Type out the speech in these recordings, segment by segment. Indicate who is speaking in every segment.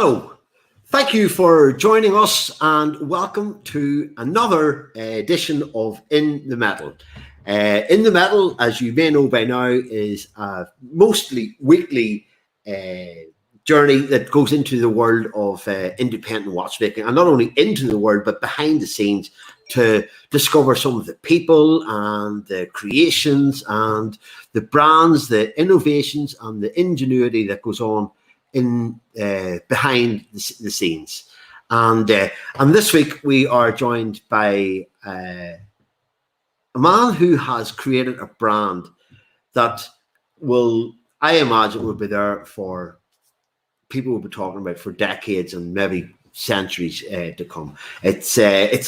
Speaker 1: Hello, thank you for joining us and welcome to another edition of In the Metal. In the Metal, as you may know by now, is a mostly weekly journey that goes into the world of independent watchmaking, and not only into the world but behind the scenes to discover some of the people and the creations and the brands, the innovations and the ingenuity that goes on in behind the scenes. And this week we are joined by a man who has created a brand that will, I imagine, will be there for people will be talking about for decades and maybe centuries to come. It's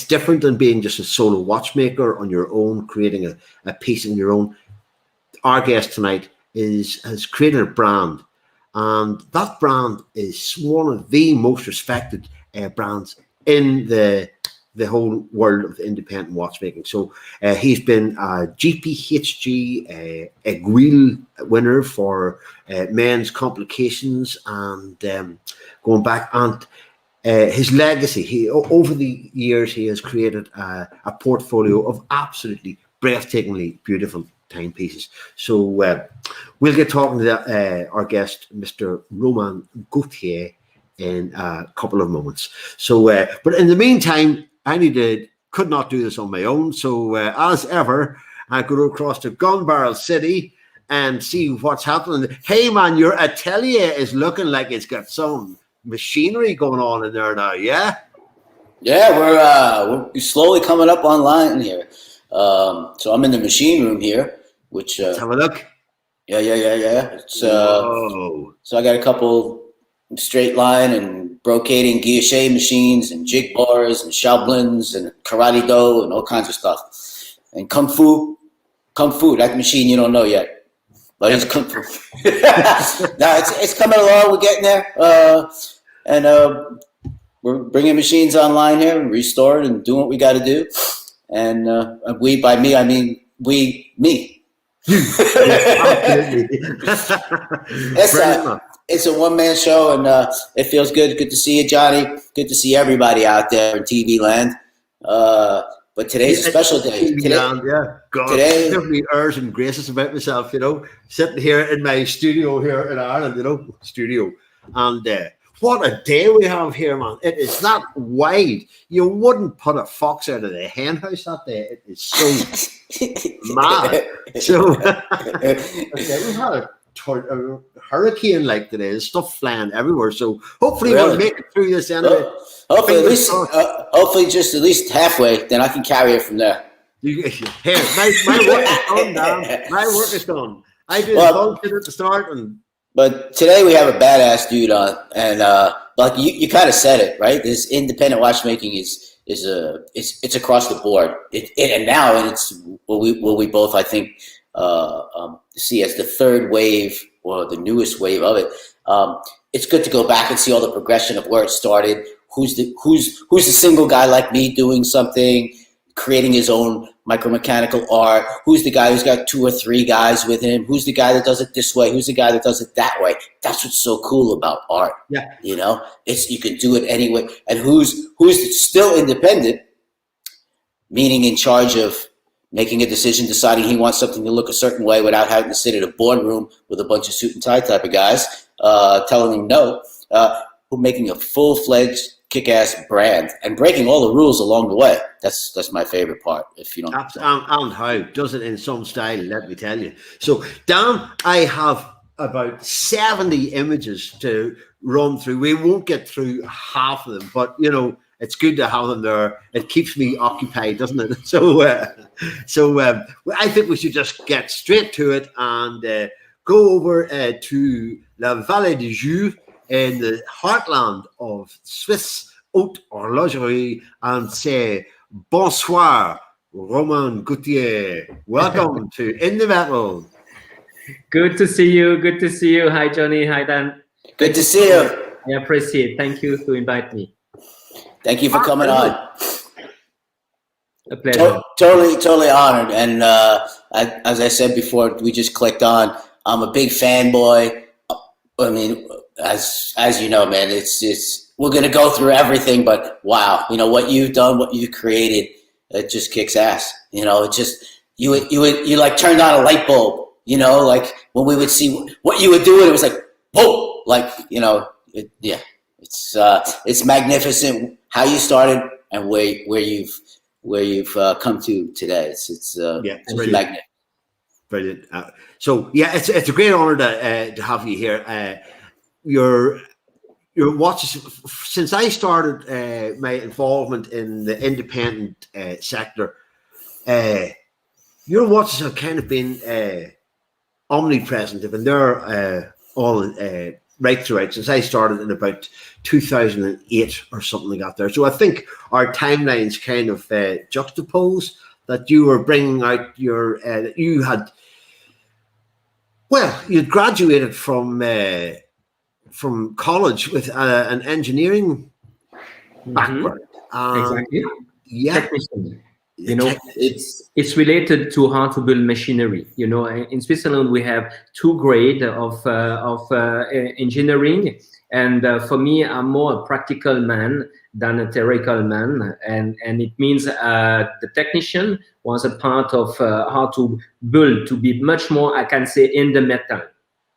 Speaker 1: different than being just a solo watchmaker on your own, creating a piece on your own. Our guest tonight has created a brand, and that brand is one of the most respected brands in the whole world of independent watchmaking. So he's been a GPHG Aiguille winner for men's complications, and going back, and his legacy. Over the years, he has created a portfolio of absolutely breathtakingly beautiful timepieces. So we'll get talking to our guest, Mr. Romain Gauthier, in a couple of moments. So, but in the meantime, could not do this on my own. So, as ever, I go across to Gun Barrel City and see what's happening. Hey, man, your atelier is looking like it's got some machinery going on in there now. Yeah.
Speaker 2: Yeah, we're slowly coming up online here. So I'm in the machine room here, which
Speaker 1: let's have a look.
Speaker 2: Yeah. It's so I got a couple straight line and brocading guilloche machines and jig bars and shaolins and karate do and all kinds of stuff. And kung fu, that machine you don't know yet, but it's kung fu. No, it's coming along. We're getting there, and we're bringing machines online here and restoring and doing what we got to do. And we, by me, I mean me. It's a one-man show, and it feels good. Good to see you, Johnny. Good to see everybody out there in TV land. But today's a special day.
Speaker 1: Today, definitely airs and graces about myself, sitting here in my studio here in Ireland, and what a day we have here, man. It is that wide. You wouldn't put a fox out of the hen house that day. It is so mad. So we had a hurricane like today. There's stuff flying everywhere. So hopefully we'll make it through this anyway.
Speaker 2: Hopefully just at least halfway. Then I can carry it from there.
Speaker 1: Here, my work is done, man. My work is done. I did function at the start
Speaker 2: But today we have a badass dude on, and like you kind of said it, right? This independent watchmaking it's across the board. And now it's what we both I think see as the third wave or the newest wave of it. It's good to go back and see all the progression of where it started. Who's the single guy like me doing something, creating his own micromechanical art? Who's the guy who's got 2 or 3 guys with him? Who's the guy that does it this way? Who's the guy that does it that way? That's what's so cool about art.
Speaker 1: Yeah.
Speaker 2: It's you can do it anyway. And who's still independent, meaning in charge of making a decision, deciding he wants something to look a certain way without having to sit in a boardroom with a bunch of suit and tie type of guys telling him no. Who making a full-fledged kick-ass brand and breaking all the rules along the way. That's my favorite part. If you don't,
Speaker 1: and how does it in some style? Let me tell you. So, Dan, I have about 70 images to run through. We won't get through half of them, but it's good to have them there. It keeps me occupied, doesn't it? So I think we should just get straight to it and go over to La Valle de Joux, in the heartland of Swiss haute horlogerie, and say bonsoir, Romain Gauthier. Welcome to In the Metal.
Speaker 3: Good to see you. Good to see you. Hi, Johnny. Hi, Dan.
Speaker 2: Good to see you.
Speaker 3: I appreciate it. Thank you to invite me.
Speaker 2: Thank you for coming on.
Speaker 3: A pleasure.
Speaker 2: Totally honored. And as I said before, we just clicked on. I'm a big fanboy. I mean, as you know, man, it's we're gonna go through everything, but wow, you know what you've done, what you've created, it just kicks ass. You know, it just you like turned on a light bulb. You know, like when we would see what you would do, and it was like whoa, like you know, yeah, it's magnificent how you started and where you've come to today. It's magnificent.
Speaker 1: Brilliant. So yeah, it's a great honor to have you here. Your watches, since I started my involvement in the independent sector, your watches have kind of been omnipresent, and they're all right throughout since I started in about 2008 or something like that there. So I think our timelines kind of juxtapose that you were bringing out your you had. Well, you graduated from college with an engineering background.
Speaker 3: Exactly.
Speaker 1: Yeah.
Speaker 3: Technician. You know, it's related to how to build machinery. You know, in Switzerland we have two grades of engineering, and for me, I'm more a practical man than a theoretical man, and it means the technician was a part of how to build, to be much more, I can say, in the metal,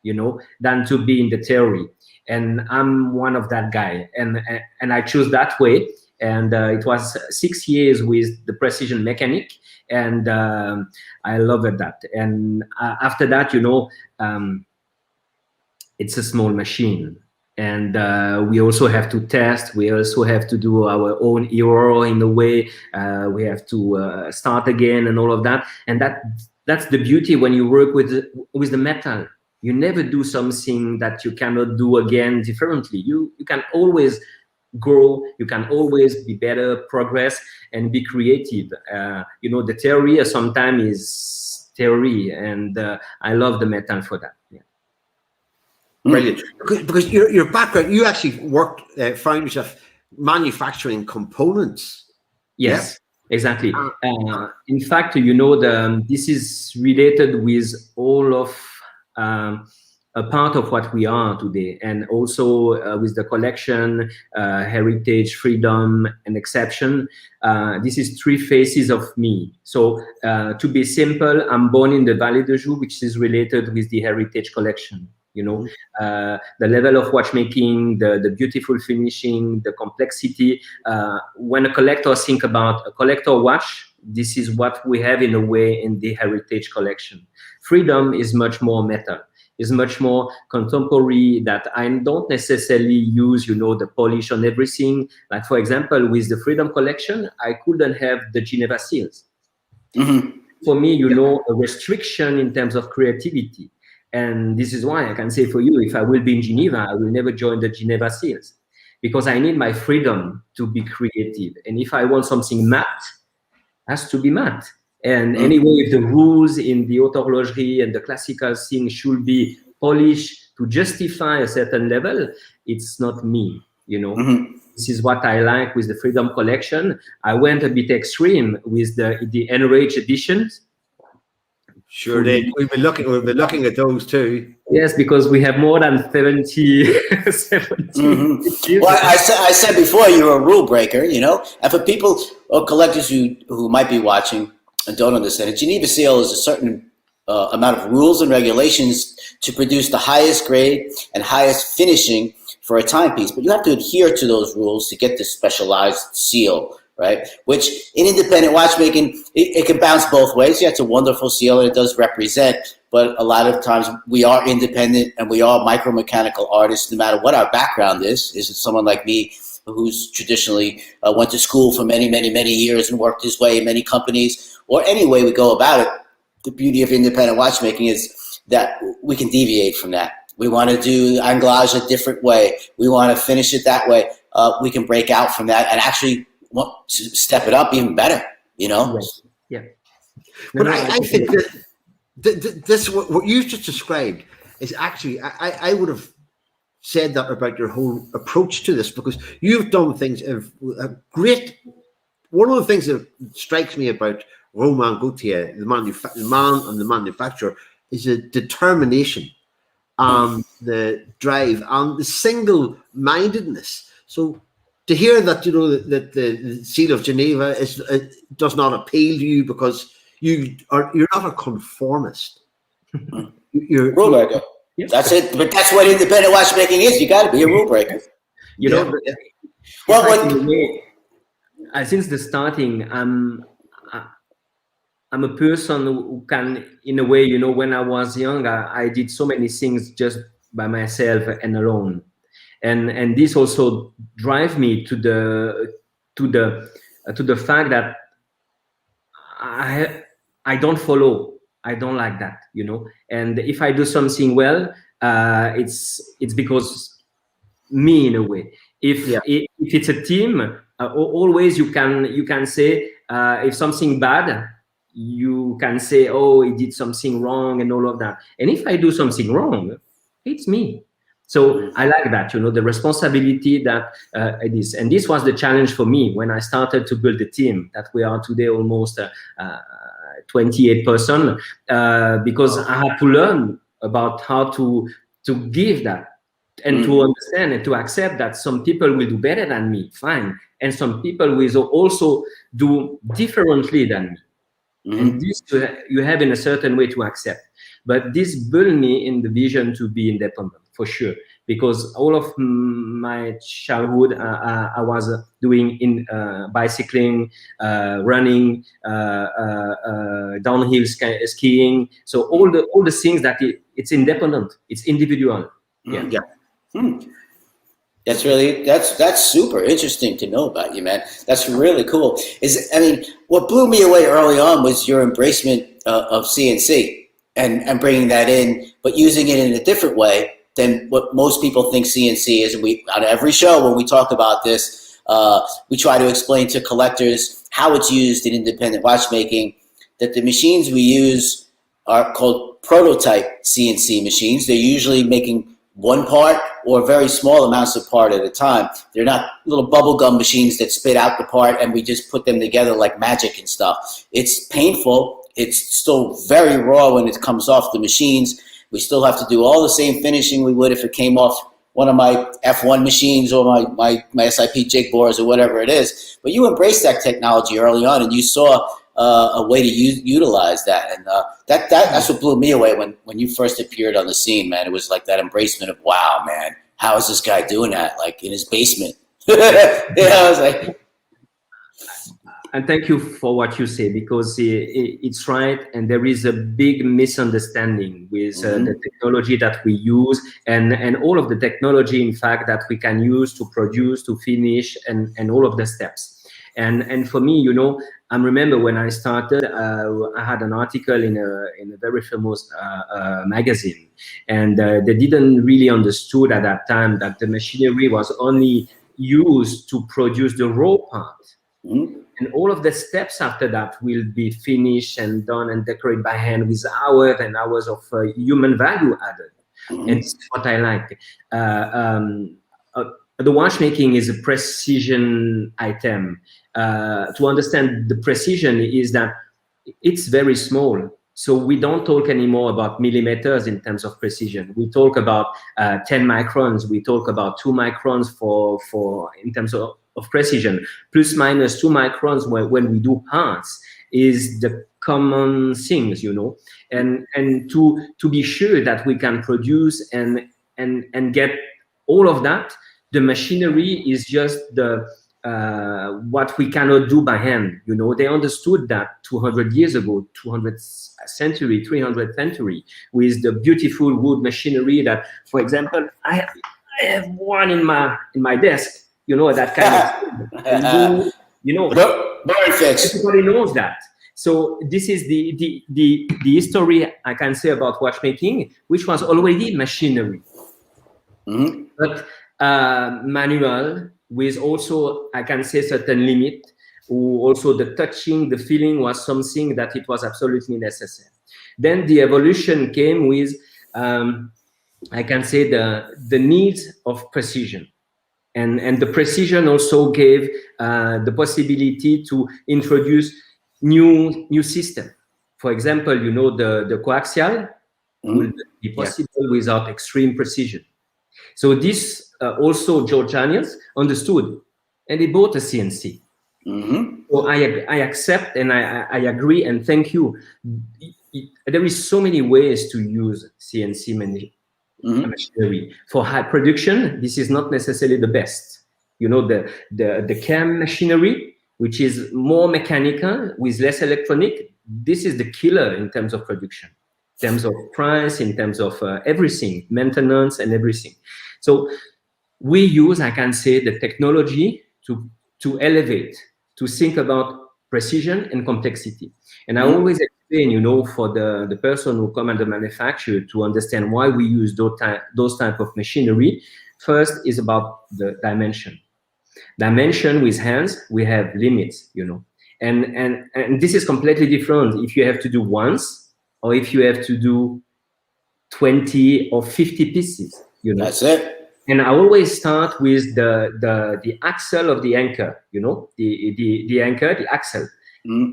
Speaker 3: you know, than to be in the theory. And I'm one of that guy, and I choose that way. And it was 6 years with the precision mechanic, and I loved that. And after that, you know, it's a small machine, and we also have to test. We also have to do our own error in a way. We have to start again and all of that. And that's the beauty when you work with the metal. You never do something that you cannot do again differently. You can always grow, you can always be better, progress, and be creative. You know, the theory sometimes is theory, and I love the metal for that. Yeah.
Speaker 1: Brilliant. Because your background, you actually found yourself manufacturing components.
Speaker 3: Yes, yeah? Exactly. In fact, you know, this is related with all of a part of what we are today, and also with the collection, heritage, freedom, and exception. This is three phases of me. So to be simple, I'm born in the Valle de Joux, which is related with the heritage collection. You know, the level of watchmaking, the beautiful finishing, the complexity. When a collector think about a collector watch, this is what we have in a way in the heritage collection. Freedom is much more metal, is much more contemporary, that I don't necessarily use, you know, the polish on everything. Like, for example, with the Freedom collection, I couldn't have the Geneva seals. For me, you know, a restriction in terms of creativity. And this is why I can say for you, if I will be in Geneva, I will never join the Geneva seals, because I need my freedom to be creative. And if I want something matte, it has to be matte. And anyway, if the rules in the haute horlogerie and the classical thing should be polished to justify a certain level, it's not me, you know. This is what I like with the Freedom collection. I went a bit extreme with the Enraged editions.
Speaker 1: Sure did. We've been looking at those too.
Speaker 3: Yes, because we have more than 70.
Speaker 2: Well, I said before, you're a rule breaker, you know. And for people or collectors who might be watching and don't understand it, Geneva seal is a certain amount of rules and regulations to produce the highest grade and highest finishing for a timepiece. But you have to adhere to those rules to get this specialized seal, right? Which in independent watchmaking, it can bounce both ways. Yeah, it's a wonderful seal and it does represent, but a lot of times we are independent and we are micro-mechanical artists, no matter what our background is. Is it someone like me who's traditionally went to school for many, many, many years and worked his way in many companies, or any way we go about it? The beauty of independent watchmaking is that we can deviate from that. We want to do anglage a different way. We want to finish it that way. We can break out from that and actually step it up even better, you know?
Speaker 3: Yeah.
Speaker 1: But I think that this, what you just described, is actually, I would have said that about your whole approach to this, because you've done things of great. One of the things that strikes me about Romain Gauthier, the man and the manufacturer, is a determination the drive and the single-mindedness. So to hear that, you know, that the Seal of Geneva does not appeal to you because you're not a conformist. You're
Speaker 2: rule breaker. Yeah. That's it. But that's what independent watchmaking is. You got to be a rule breaker.
Speaker 3: You know. Well, since the starting, I'm a person who can, in a way, you know, when I was young, I did so many things just by myself and alone, and this also drive me to the fact that I don't follow. I don't like that, you know. And if I do something well, it's because me, in a way. If it's a team, always you can say if something bad, you can say, oh, he did something wrong and all of that. And if I do something wrong, it's me. So I like that, you know, the responsibility that it is. And this was the challenge for me when I started to build the team that we are today, almost 28 person, because I had to learn about how to give that and to understand and to accept that some people will do better than me, fine, and some people will also do differently than me. And this you have in a certain way to accept. But this built me in the vision to be independent, for sure, because all of my childhood I was doing in bicycling, running, downhill skiing. So all the things that it's independent, it's individual. Yeah.
Speaker 2: That's super interesting to know about you, man. That's really cool. I mean, what blew me away early on was your embracement of CNC and bringing that in, but using it in a different way than what most people think CNC is. And we, on every show when we talk about this, we try to explain to collectors how it's used in independent watchmaking, that the machines we use are called prototype CNC machines. They're usually making one part or very small amounts of part at a time. They're not little bubblegum machines that spit out the part and we just put them together like magic and stuff. It's painful. It's still very raw when it comes off the machines. We still have to do all the same finishing we would if it came off one of my F1 machines or my SIP jig bores or whatever it is. But you embraced that technology early on and you saw a way to utilize that. And that's what blew me away when you first appeared on the scene, man. It was like that embracement of, wow, man, how is this guy doing that? Like in his basement. I was like...
Speaker 3: And thank you for what you say, because it's right. And there is a big misunderstanding with the technology that we use and all of the technology, in fact, that we can use to produce, to finish, and all of the steps. And for me, you know, I remember when I started, I had an article in a very famous magazine, and they didn't really understood at that time that the machinery was only used to produce the raw part. And all of the steps after that will be finished and done and decorated by hand with hours and hours of human value added. And this is what I like. The watchmaking is a precision item. To understand the precision is that it's very small. So we don't talk anymore about millimeters in terms of precision. We talk about 10 microns. We talk about 2 microns for in terms of precision. Plus minus 2 microns when we do parts is the common things, you know. And to be sure that we can produce and get all of that, the machinery is just the what we cannot do by hand. You know, they understood that 200 years ago, 200th century, 300th century, with the beautiful wood machinery that, for example, I have one in my desk. You know, that kind of, you know, everybody knows that. So this is the history I can say about watchmaking, which was already machinery, but manual, with also, I can say, certain limit. Also the touching, the feeling was something that it was absolutely necessary. Then the evolution came with, I can say, the needs of precision. And the precision also gave the possibility to introduce new system. For example, you know, the coaxial, will not be possible without extreme precision. So this also Georgians understood, and they bought a CNC. So I accept and I agree and thank you. There is so many ways to use CNC machinery. For high production, this is not necessarily the best. You know, the CAM machinery, which is more mechanical with less electronic, this is the killer in terms of production, in terms of price, in terms of everything, maintenance and everything. So we use, I can say, the technology to elevate, to think about precision and complexity. And I always explain, you know, for the person who come at the manufacturer to understand why we use those type of machinery. First is about the dimension. Dimension with hands, we have limits, you know. And this is completely different if you have to do once or if you have to do 20 or 50 pieces, you know.
Speaker 2: That's it.
Speaker 3: And I always start with the axle of the anchor, you know, the anchor, the axle.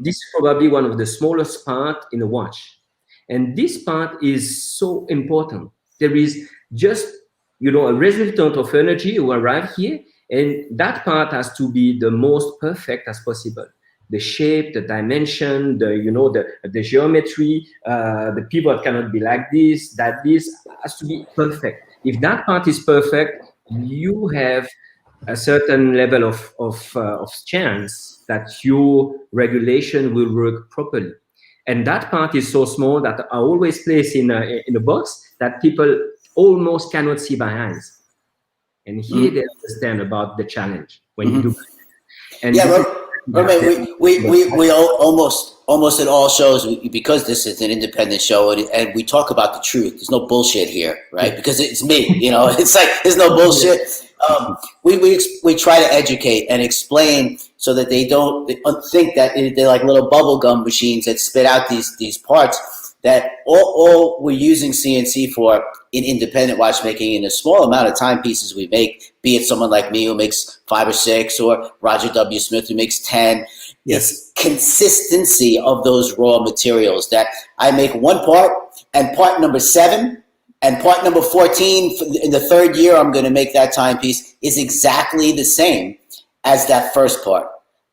Speaker 3: This is probably one of the smallest part in a watch. And this part is so important. There is just, you know, a resultant of energy who arrive here, and that part has to be the most perfect as possible. The shape, the dimension, the geometry, the pivot cannot be like this, this has to be perfect. If that part is perfect, you have a certain level of chance that your regulation will work properly. And that part is so small that I always place in a box that people almost cannot see by eyes. And here they understand about the challenge when you do. And
Speaker 2: Romain, we almost at all shows, because this is an independent show and we talk about the truth. There's no bullshit here, right? Because it's me, you know. It's like there's no bullshit. We try to educate and explain so that they don't think that they're like little bubble gum machines that spit out these parts. That all we're using CNC for in independent watchmaking, in a small amount of timepieces we make, be it someone like me who makes 5 or 6, or Roger W. Smith who makes 10.
Speaker 1: Yes.
Speaker 2: It's consistency of those raw materials that I make one part, and part number 7 and part number 14 in the 3rd year I'm going to make that timepiece is exactly the same as that first part.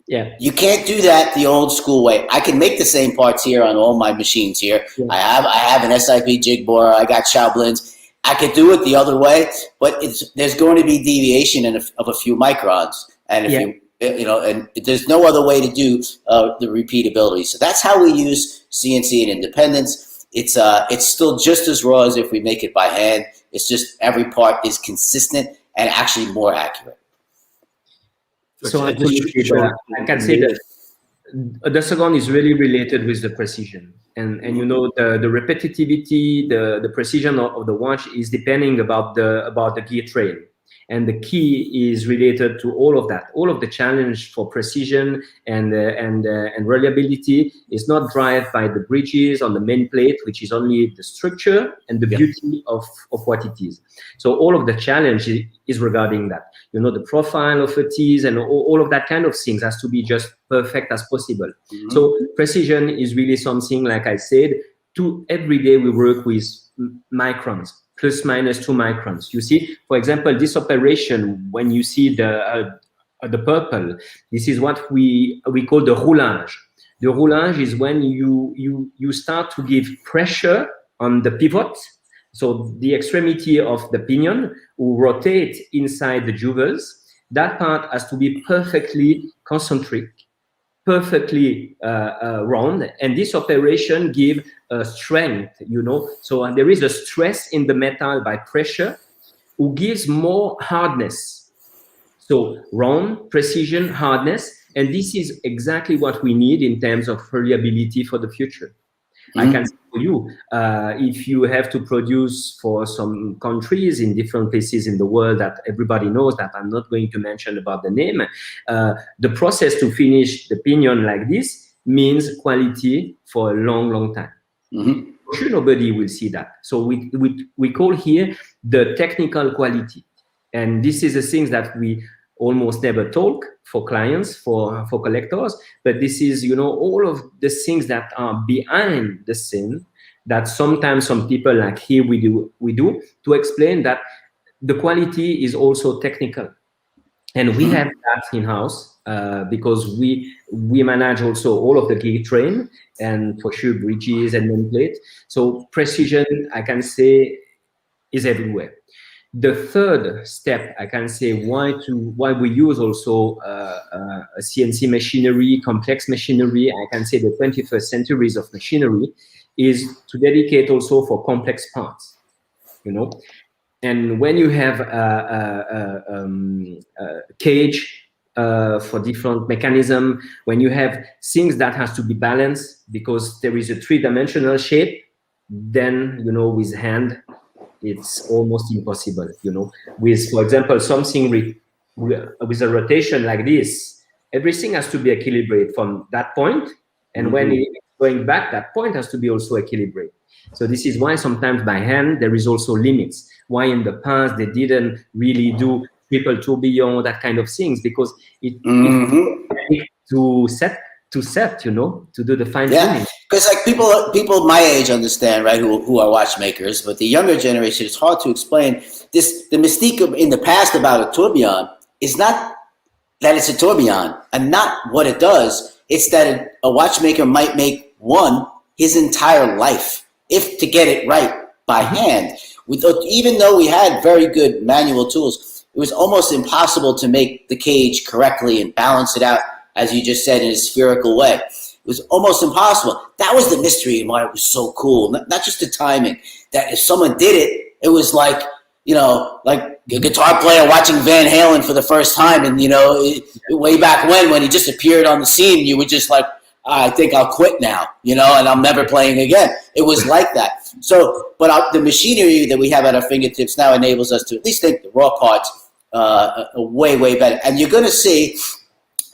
Speaker 3: Yeah.
Speaker 2: You can't do that the old school way. I can make the same parts here on all my machines here. Yeah. I have an SIP jig borer. I got Chaublins. I could do it the other way, but there's going to be deviation of a few microns, and and there's no other way to do the repeatability. So that's how we use CNC and independence. It's still just as raw as if we make it by hand. It's just every part is consistent and actually more accurate.
Speaker 3: So I can say that the second is really related with the precision, and you know, the repetitivity, the precision of the watch is depending about the gear train, and the key is related to all of that. All of the challenge for precision and reliability is not driven by the bridges on the main plate, which is only the structure and the beauty of what it is. So all of the challenge is regarding that. You know, the profile of a tease and all of that kind of things has to be just perfect as possible. So precision is really something, like I said, every day we work with microns, plus minus 2 microns. You see, for example, this operation, when you see the purple, this is what we call the roulage. The roulage is when you start to give pressure on the pivot. So the extremity of the pinion will rotate inside the jewels. That part has to be perfectly concentric, perfectly round, and this operation gives strength, you know. So there is a stress in the metal by pressure, who gives more hardness. So round, precision, hardness, and this is exactly what we need in terms of reliability for the future. I can say for you, if you have to produce for some countries in different places in the world that everybody knows, that I'm not going to mention about the name, the process to finish the pinion like this means quality for a long, long time. For sure, nobody will see that. So we call here the technical quality. And this is the things that we almost never talk for clients, for collectors, but this is, you know, all of the things that are behind the scene that sometimes some people like here we do to explain that the quality is also technical. And we have that in-house because we manage also all of the gear train and for sure bridges and nameplate. So precision, I can say, is everywhere. The third step, I can say, why we use also a CNC machinery, complex machinery, I can say the 21st centuries of machinery, is to dedicate also for complex parts, you know. And when you have a cage for different mechanism, when you have things that has to be balanced because there is a three-dimensional shape, then, you know, with hand, it's almost impossible, you know. With, for example, something with a rotation like this, everything has to be equilibrated from that point, and when it's going back, that point has to be also equilibrated. So this is why sometimes by hand there is also limits. Why in the past they didn't really do triple tourbillon, that kind of things, because it to set, you know, to do the fine tuning.
Speaker 2: Because like people my age understand, right, who are watchmakers, but the younger generation, it's hard to explain this. The mystique in the past about a tourbillon is not that it's a tourbillon and not what it does. It's that a watchmaker might make one his entire life if to get it right by hand. Even though we had very good manual tools, it was almost impossible to make the cage correctly and balance it out, as you just said, in a spherical way. It was almost impossible. That was the mystery and why it was so cool. Not just the timing. That if someone did it, it was like, you know, like a guitar player watching Van Halen for the first time, and, you know, way back when he just appeared on the scene, you were just like, I think I'll quit now, you know, and I'm never playing again. It was like that. So, but the machinery that we have at our fingertips now enables us to at least think the raw parts way, way better. And you're going to see,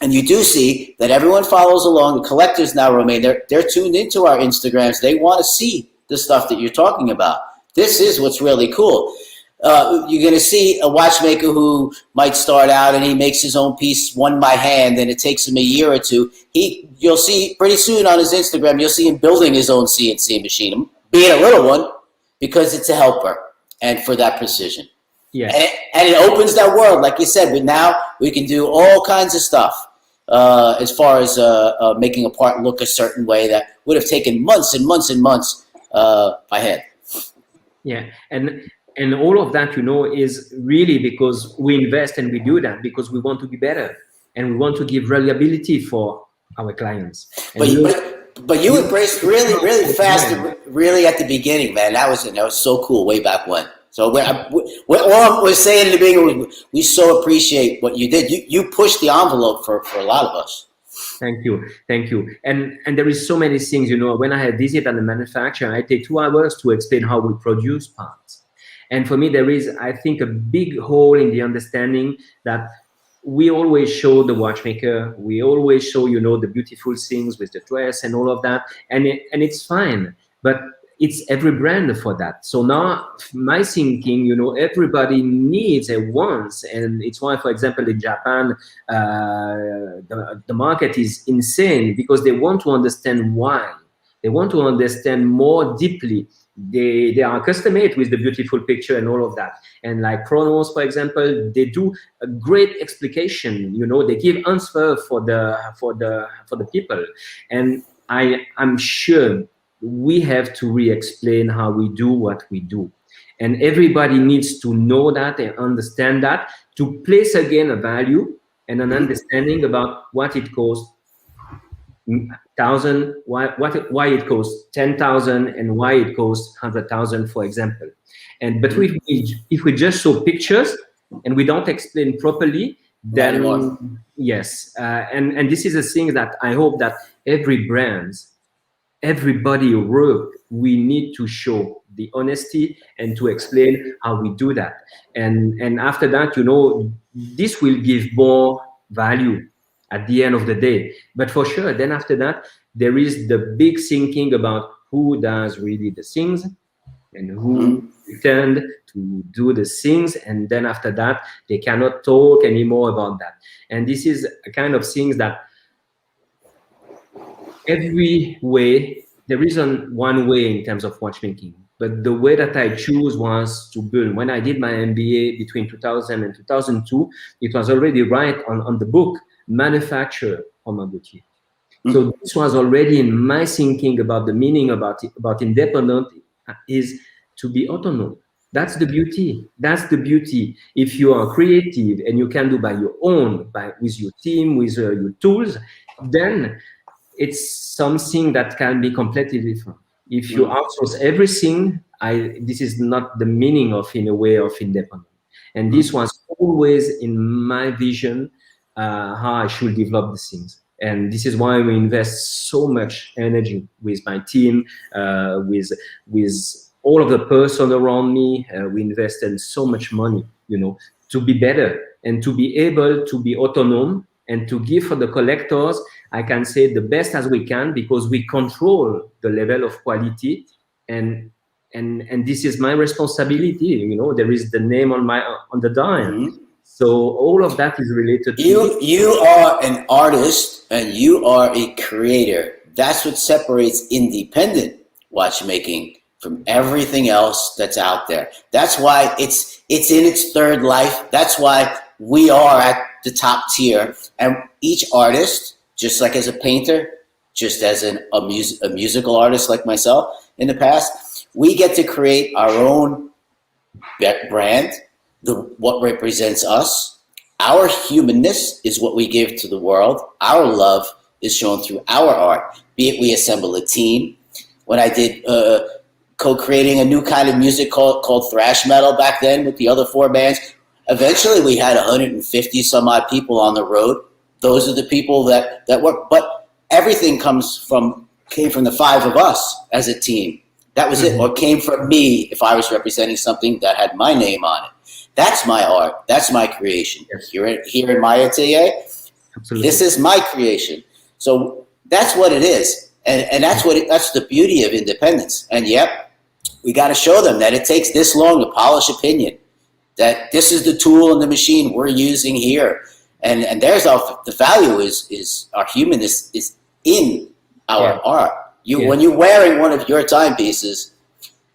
Speaker 2: and you do see, that everyone follows along. The collectors now, Romain, they're tuned into our Instagrams. They want to see the stuff that you're talking about. This is what's really cool. You're going to see a watchmaker who might start out and he makes his own piece one by hand, and it takes him a year or two. You'll see pretty soon on his Instagram, you'll see him building his own CNC machine, be it a little one, because it's a helper and for that precision.
Speaker 3: Yeah.
Speaker 2: And it opens that world, like you said. But now we can do all kinds of stuff as far as making a part look a certain way that would have taken months and months and months by hand.
Speaker 3: Yeah, and all of that, you know, is really because we invest and we do that because we want to be better and we want to give reliability for our clients.
Speaker 2: But you embraced really fast, really at the beginning, man. That was so cool way back when. So all we're saying in the beginning, we so appreciate what you did. You pushed the envelope for a lot of us.
Speaker 3: Thank you. And there is so many things, you know. When I visit at the manufacturer, I take 2 hours to explain how we produce parts. And for me, there is, I think, a big hole in the understanding that we always show the watchmaker, we always show, you know, the beautiful things with the dress and all of that, and it's fine, but it's every brand for that. So now my thinking, you know, everybody needs a wants, and it's why, for example, in Japan, the market is insane because they want to understand why. They want to understand more deeply. They are custom-made with the beautiful picture and all of that. And like Chronos, for example, they do a great explication. You know, they give answer for the people. And I'm sure we have to re-explain how we do what we do. And everybody needs to know that and understand that to place again a value and an understanding about what it costs. 1,000, why it costs 10,000 and why it costs 100,000, for example. But if we just show pictures and we don't explain properly, then yes. And this is a thing that I hope that everybody work, we need to show the honesty and to explain how we do that. And after that, you know, this will give more value at the end of the day. But for sure, then after that, there is the big thinking about who does really the things and who pretend to do the things. And then after that, they cannot talk anymore about that. And this is a kind of things that every way there isn't one way in terms of watchmaking, but the way that I chose was to build. When I did my MBA between 2000 and 2002, it was already right on the book, Manufacture Romain Gauthier. So this was already in my thinking about the meaning about independent is to be autonomous. That's the beauty. That's the beauty. If you are creative and you can do by your own, with your team, with your tools, then it's something that can be completely different. If you outsource everything, this is not the meaning of, in a way, of independent. And this was always in my vision how I should develop the things. And this is why we invest so much energy with my team, with all of the person around me. We invested so much money, to be better and to be able to be autonomous and to give for the collectors, I can say, the best as we can, because we control the level of quality, and this is my responsibility. There is the name on the dial. So all of that is related to
Speaker 2: you are an artist and you are a creator. That's what separates independent watchmaking from everything else that's out there. That's why it's in its third life. That's why we are at the top tier. And each artist, just like as a painter, just as a musical artist like myself in the past, we get to create our own brand, what represents us. Our humanness is what we give to the world. Our love is shown through our art, be it we assemble a team. When I did co-creating a new kind of music called thrash metal back then with the other 4 bands, eventually we had 150 some odd people on the road. Those are the people that work. But everything came from the 5 of us as a team. That was it. Or came from me if I was representing something that had my name on it. That's my art. That's my creation.
Speaker 3: Yes.
Speaker 2: Here in my atelier,
Speaker 3: Absolutely.
Speaker 2: This is my creation. So that's what it is. And that's the beauty of independence. And yep, we got to show them that it takes this long to polish opinion, that this is the tool and the machine we're using here. And there's the value is our humanness is in our art. When you're wearing one of your timepieces,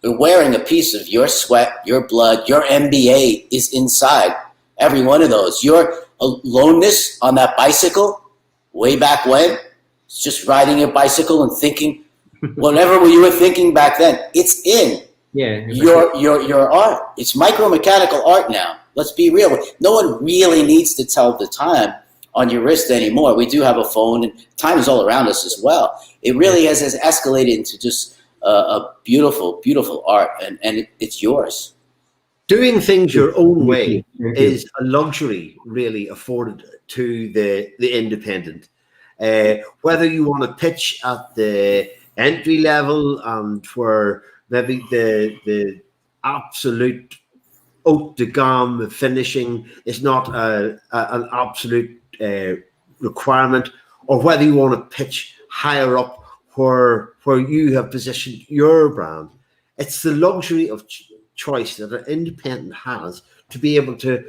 Speaker 2: you're wearing a piece of your sweat, your blood, your MBA is inside every one of those. Your aloneness on that bicycle way back when, it's just riding your bicycle and thinking whatever you were thinking back then, it's in your art. It's micro-mechanical art now. Let's be real. No one really needs to tell the time on your wrist anymore. We do have a phone, and time is all around us as well. It really has escalated into just a beautiful, beautiful art, and it's yours.
Speaker 1: Doing things your own way is a luxury really afforded to the independent. Whether you want to pitch at the entry level and where maybe the absolute haute de gamme finishing is not an absolute requirement, or whether you want to pitch higher up where you have positioned your brand, it's the luxury of choice that an independent has to be able to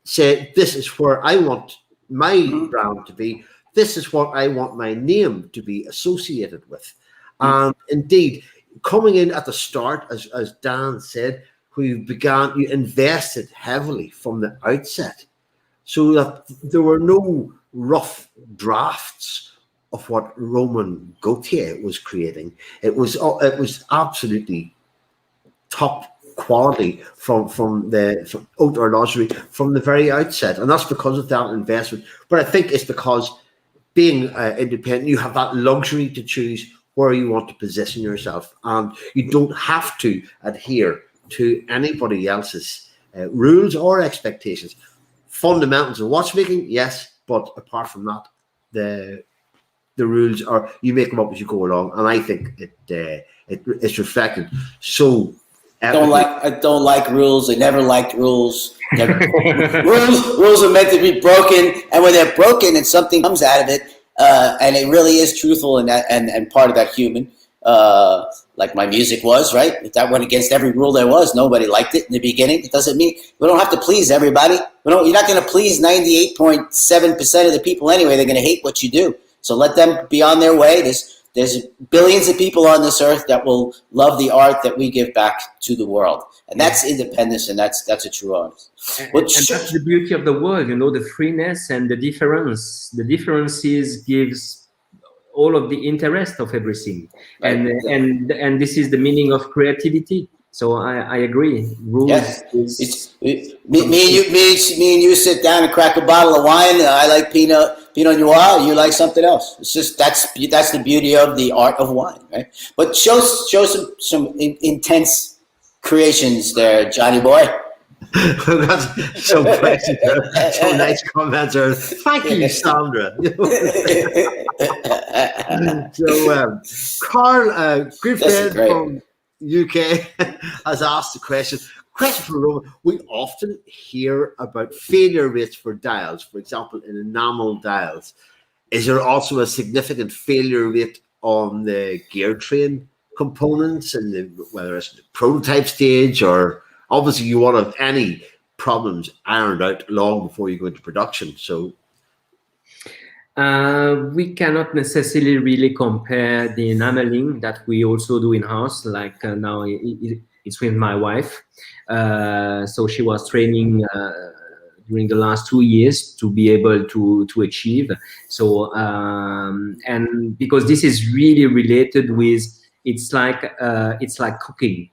Speaker 1: say, this is where I want my brand to be, this is what I want my name to be associated with. And indeed, coming in at the start, as Dan said, you invested heavily from the outset, so that there were no rough drafts of what Romain Gauthier was creating. It was absolutely top quality from haute horlogerie from the very outset, and that's because of that investment. But I think it's because being independent, you have that luxury to choose where you want to position yourself, and you don't have to adhere to anybody else's rules or expectations. Fundamentals of watchmaking, yes, but apart from that, the rules are, you make them up as you go along, and I think it's reflected. So
Speaker 2: I don't like rules. I never liked rules. Rules are meant to be broken, and when they're broken and something comes out of it, and it really is truthful and part of that human, like my music was, right? If that went against every rule there was, nobody liked it in the beginning. It doesn't mean we don't have to please everybody. You're not going to please 98.7% of the people anyway. They're going to hate what you do. So let them be on their way. there's billions of people on this earth that will love the art that we give back to the world, and that's independence, and that's a true art.
Speaker 3: And that's the beauty of the world, you know, the freeness and the difference. The differences gives all of the interest of everything,
Speaker 2: Right.
Speaker 3: and this is the meaning of creativity. So I agree. Rules.
Speaker 2: Yes. Me and you sit down and crack a bottle of wine. I like Pinot Noir. You like something else. It's just that's the beauty of the art of wine, right? But show some intense creations there, Johnny boy.
Speaker 1: We've got some questions, some nice comments. Thank you, Sandra. So, Carl, good friend from UK, has asked the question for Romain. We often hear about failure rates for dials, for example, in enamel dials. Is there also a significant failure rate on the gear train components, and whether it's the prototype stage, or obviously you want to have any problems ironed out long before you go into production? So
Speaker 3: we cannot necessarily really compare the enameling that we also do in-house, like now it's with my wife. So she was training during the last 2 years to be able to achieve. So, and because this is really related with, it's like cooking.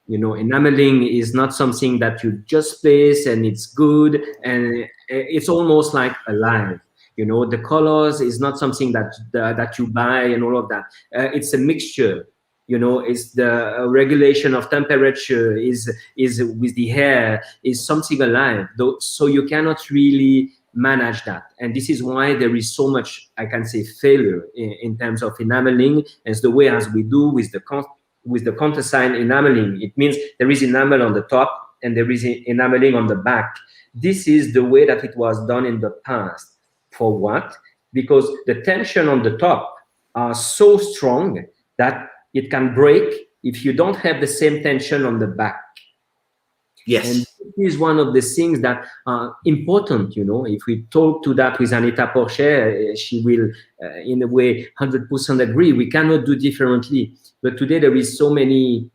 Speaker 3: You know, enameling is not something that you just place and it's good, and it's almost like alive. You know, the colors is not something that you buy and all of that. It's a mixture. You know, it's the regulation of temperature is with the hair is something alive. So you cannot really manage that, and this is why there is so much, I can say, failure in terms of enameling, as the way as we do with the countersign enameling. It means there is enamel on the top and there is enameling on the back. This is the way that it was done in the past. For what? Because the tension on the top are so strong that it can break if you don't have the same tension on the back.
Speaker 1: Yes.
Speaker 3: And this is one of the things that are important, you know. If we talk to that with Anita Porcher, she will, in a way, 100% agree. We cannot do differently. But today there is so many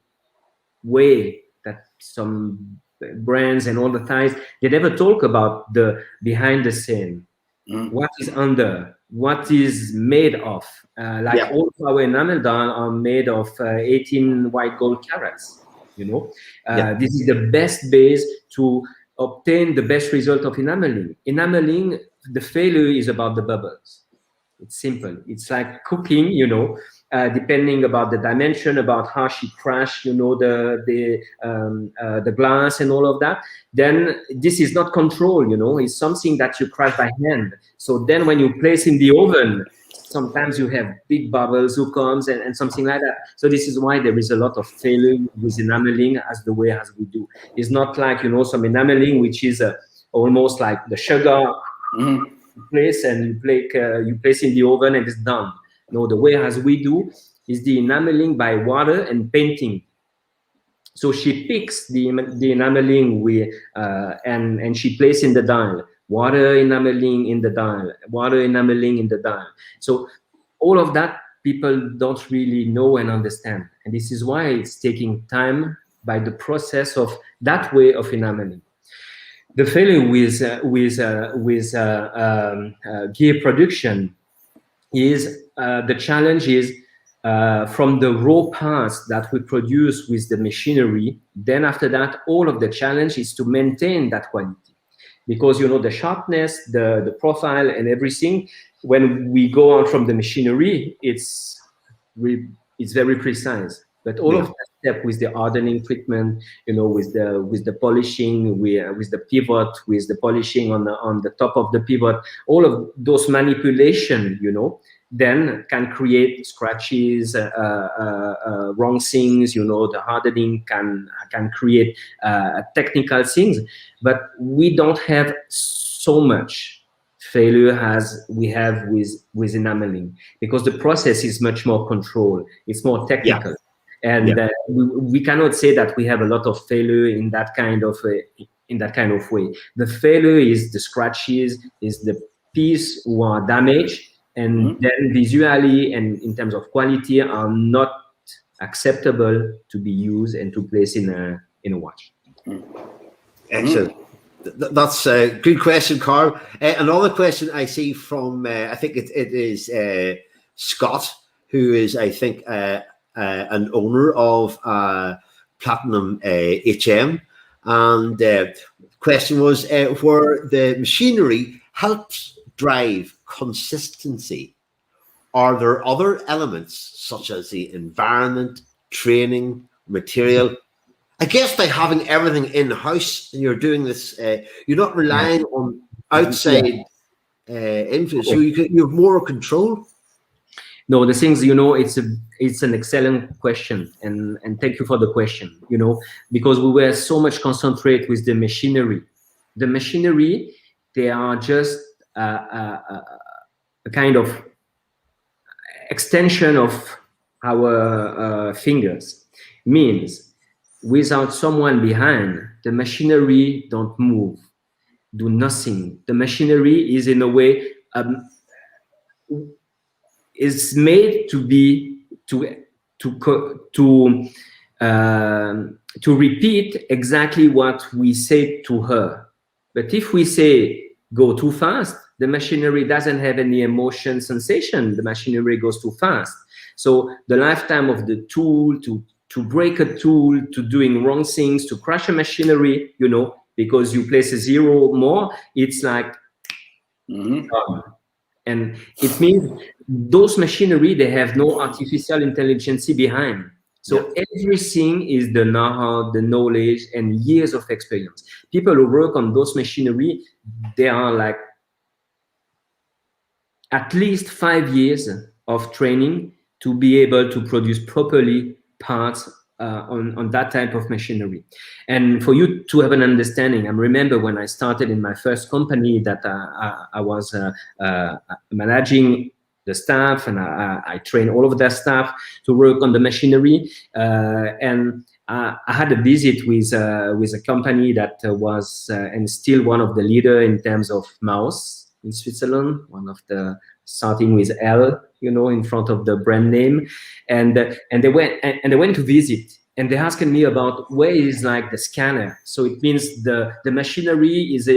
Speaker 3: ways that some brands and all the times, they never talk about the behind the scene. What is under, what is made of. All of our enamel dial are made of 18 white gold carats, you know. This is the best base to obtain the best result of enameling. Enameling, the failure is about the bubbles. It's simple. It's like cooking, you know, depending about the dimension, about how she crashed, you know, the glass and all of that. Then this is not control, you know. It's something that you crash by hand. So then when you place in the oven, sometimes you have big bubbles who comes and something like that. So this is why there is a lot of failure with enameling as the way as we do. It's not like, you know, some enameling which is almost like the sugar. Place and you place in the oven and it's done. No, the way as we do is the enameling by water and painting. So she picks the enameling and she places in the dial. Water enameling in the dial. Water enameling in the dial. So all of that people don't really know and understand, and this is why it's taking time by the process of that way of enameling. The failure with gear production is the challenge is from the raw parts that we produce with the machinery. Then after that, all of the challenge is to maintain that quality, because you know the sharpness, the profile, and everything. When we go on from the machinery, it's very precise. But all of that step with the hardening treatment, you know, with the polishing, with the pivot, with the polishing on the top of the pivot, all of those manipulation, you know, then can create scratches, wrong things. You know, the hardening can create technical things, but we don't have so much failure as we have with enameling, because the process is much more controlled. It's more technical. And we cannot say that we have a lot of failure in that kind of way. The failure is the scratches, is the piece who are damaged, and then visually and in terms of quality are not acceptable to be used and to place in a watch.
Speaker 1: Excellent. That's a good question, Carl. Another question I see from, I think it is Scott, who is, I think, an owner of Platinum HM. And the question was where the machinery helps drive consistency. Are there other elements such as the environment, training, material? I guess by having everything in-house and you're doing this, you're not relying on outside influence, so you have more control.
Speaker 3: No, the things, it's an excellent question, and thank you for the question, because we were so much concentrated with the machinery. The machinery, they are just a kind of extension of our fingers. Means without someone behind, the machinery don't move, do nothing. The machinery is in a way is made to be to repeat exactly what we say to her. But if we say go too fast, the machinery doesn't have any emotion sensation. The machinery goes too fast. So the lifetime of the tool to break a tool, to doing wrong things, to crash a machinery, because you place a zero more, it's like and it means those machinery, they have no artificial intelligence behind. So everything is the know-how, the knowledge, and years of experience. People who work on those machinery, they are like at least 5 years of training to be able to produce properly parts on that type of machinery. And for you to have an understanding, I remember when I started in my first company that I was managing the staff, and I trained all of their staff to work on the machinery. And I had a visit with a company that was and still one of the leader in terms of mouse in Switzerland, one of the starting with L, in front of the brand name, and they went to visit, and they asked me about where is like the scanner. So it means the machinery is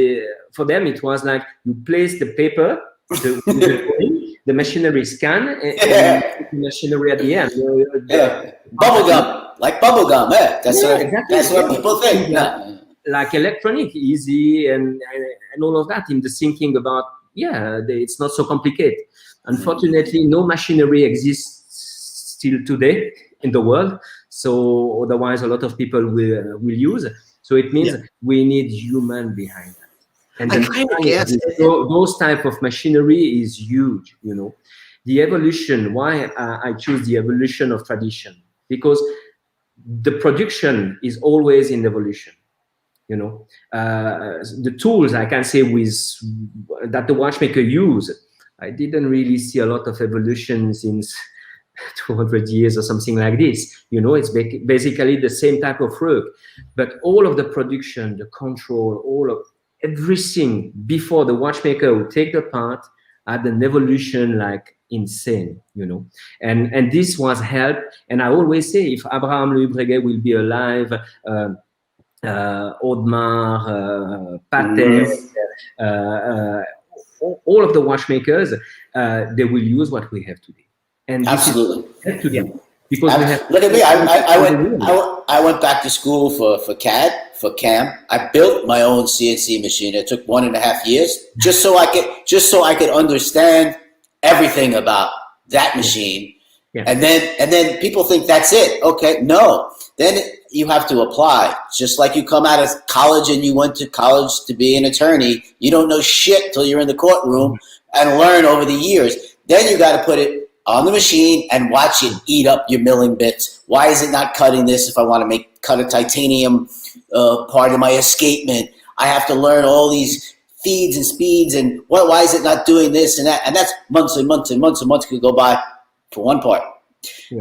Speaker 3: for them it was like you place the paper, the machinery scan, and the machinery at the end.
Speaker 2: Bubblegum, like bubblegum. That's what people think.
Speaker 3: Like electronic, easy, and all of that in the thinking about. It's not so complicated. Unfortunately, no machinery exists still today in the world. So otherwise, a lot of people will use. So it means we need human behind that. And those type of machinery is huge. The evolution. Why I choose the evolution of tradition? Because the production is always in evolution. The tools I can say that the watchmaker use, I didn't really see a lot of evolution since 200 years or something like this. It's basically the same type of work, but all of the production, the control, all of everything before the watchmaker would take the part had an evolution like insane, and this was helped. And I always say, if Abraham Louis Breguet will be alive, Audemars, Patek, all of the watchmakers, they will use what we have today. And
Speaker 2: absolutely,
Speaker 3: because
Speaker 2: look at me. I went back to school for CAM. I built my own CNC machine. It took 1.5 years just so I could understand everything about that machine. And then people think that's it. Okay, no. Then you have to apply. Just like you come out of college and you went to college to be an attorney, you don't know shit till you're in the courtroom and learn over the years. Then you got to put it on the machine and watch it eat up your milling bits. Why is it not cutting this if I want to cut a titanium part of my escapement? I have to learn all these feeds and speeds, and why is it not doing this and that? And that's months and months and months and months could go by for one part.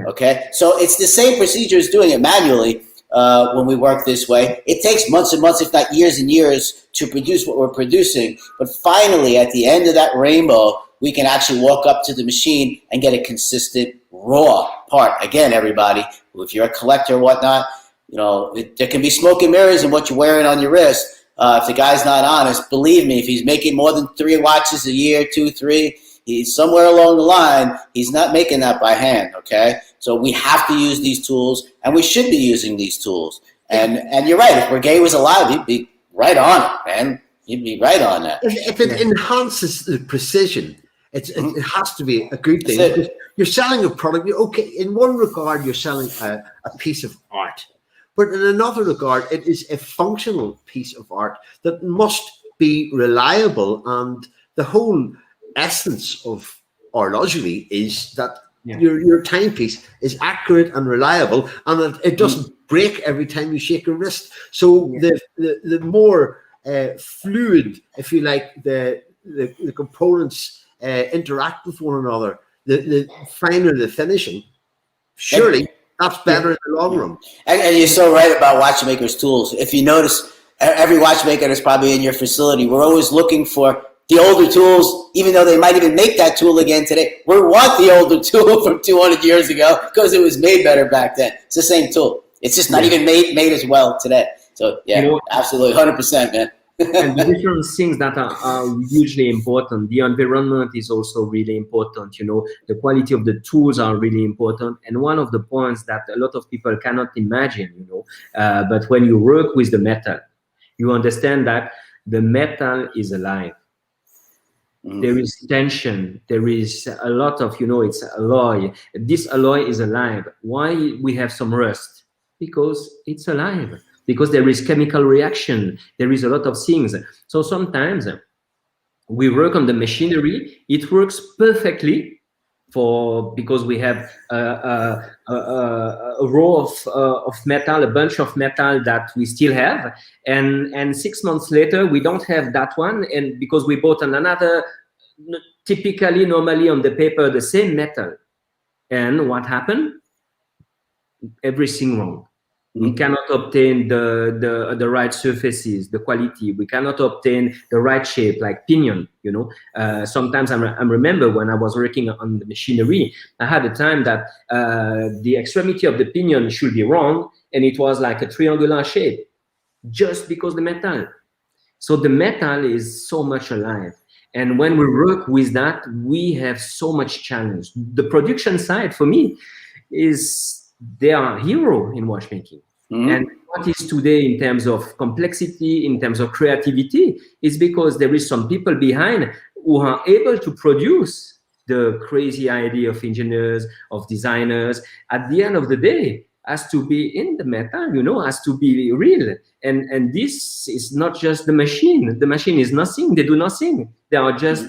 Speaker 2: Okay, so it's the same procedure as doing it manually. When we work this way, it takes months and months, if not years and years, to produce what we're producing. But finally, at the end of that rainbow, we can actually walk up to the machine and get a consistent raw part. Again, everybody, if you're a collector or whatnot, there can be smoke and mirrors in what you're wearing on your wrist. If the guy's not honest, believe me, if he's making more than 3 watches a year, 2, 3, he's somewhere along the line, he's not making that by hand, okay? So we have to use these tools, and we should be using these tools. And you're right, if Breguet was alive, he'd be right on it, man. He'd be right on that.
Speaker 1: If it enhances the precision, it has to be a good thing. You're selling a product. Okay, in one regard, you're selling a piece of art. But in another regard, it is a functional piece of art that must be reliable. And the whole essence of horlogerie is that your timepiece is accurate and reliable, and it doesn't break every time you shake your wrist. So the more fluid, if you like, the components interact with one another, the finer the finishing, surely that's better in the long run.
Speaker 2: And you're so right about watchmakers' tools. If you notice, every watchmaker that's probably in your facility, we're always looking for the older tools, even though they might even make that tool again today. We want the older tool from 200 years ago because it was made better back then. It's the same tool. It's just not even made as well today. So, absolutely, 100%, man.
Speaker 3: And the different things that are hugely important. The environment is also really important. The quality of the tools are really important. And one of the points that a lot of people cannot imagine, but when you work with the metal, you understand that the metal is alive. There is tension. There is a lot of, it's alloy. This alloy is alive. Why we have some rust? Because it's alive. Because there is chemical reaction. There is a lot of things. So sometimes we work on the machinery. It works perfectly because we have a row of metal, a bunch of metal that we still have, and 6 months later we don't have that one, and because we bought another, normally on the paper the same metal, and what happened? Everything wrong. We cannot obtain the right surfaces, the quality. We cannot obtain the right shape, like pinion. Sometimes I remember when I was working on the machinery, I had a time that the extremity of the pinion should be wrong, and it was like a triangular shape, just because the metal. So the metal is so much alive. And when we work with that, we have so much challenge. The production side, for me, they are hero in watchmaking. And what is today in terms of complexity, in terms of creativity, is because there is some people behind who are able to produce the crazy idea of engineers, of designers. At the end of the day, has to be in the metal, has to be real. And this is not just the machine. The machine is nothing. They do nothing. They are just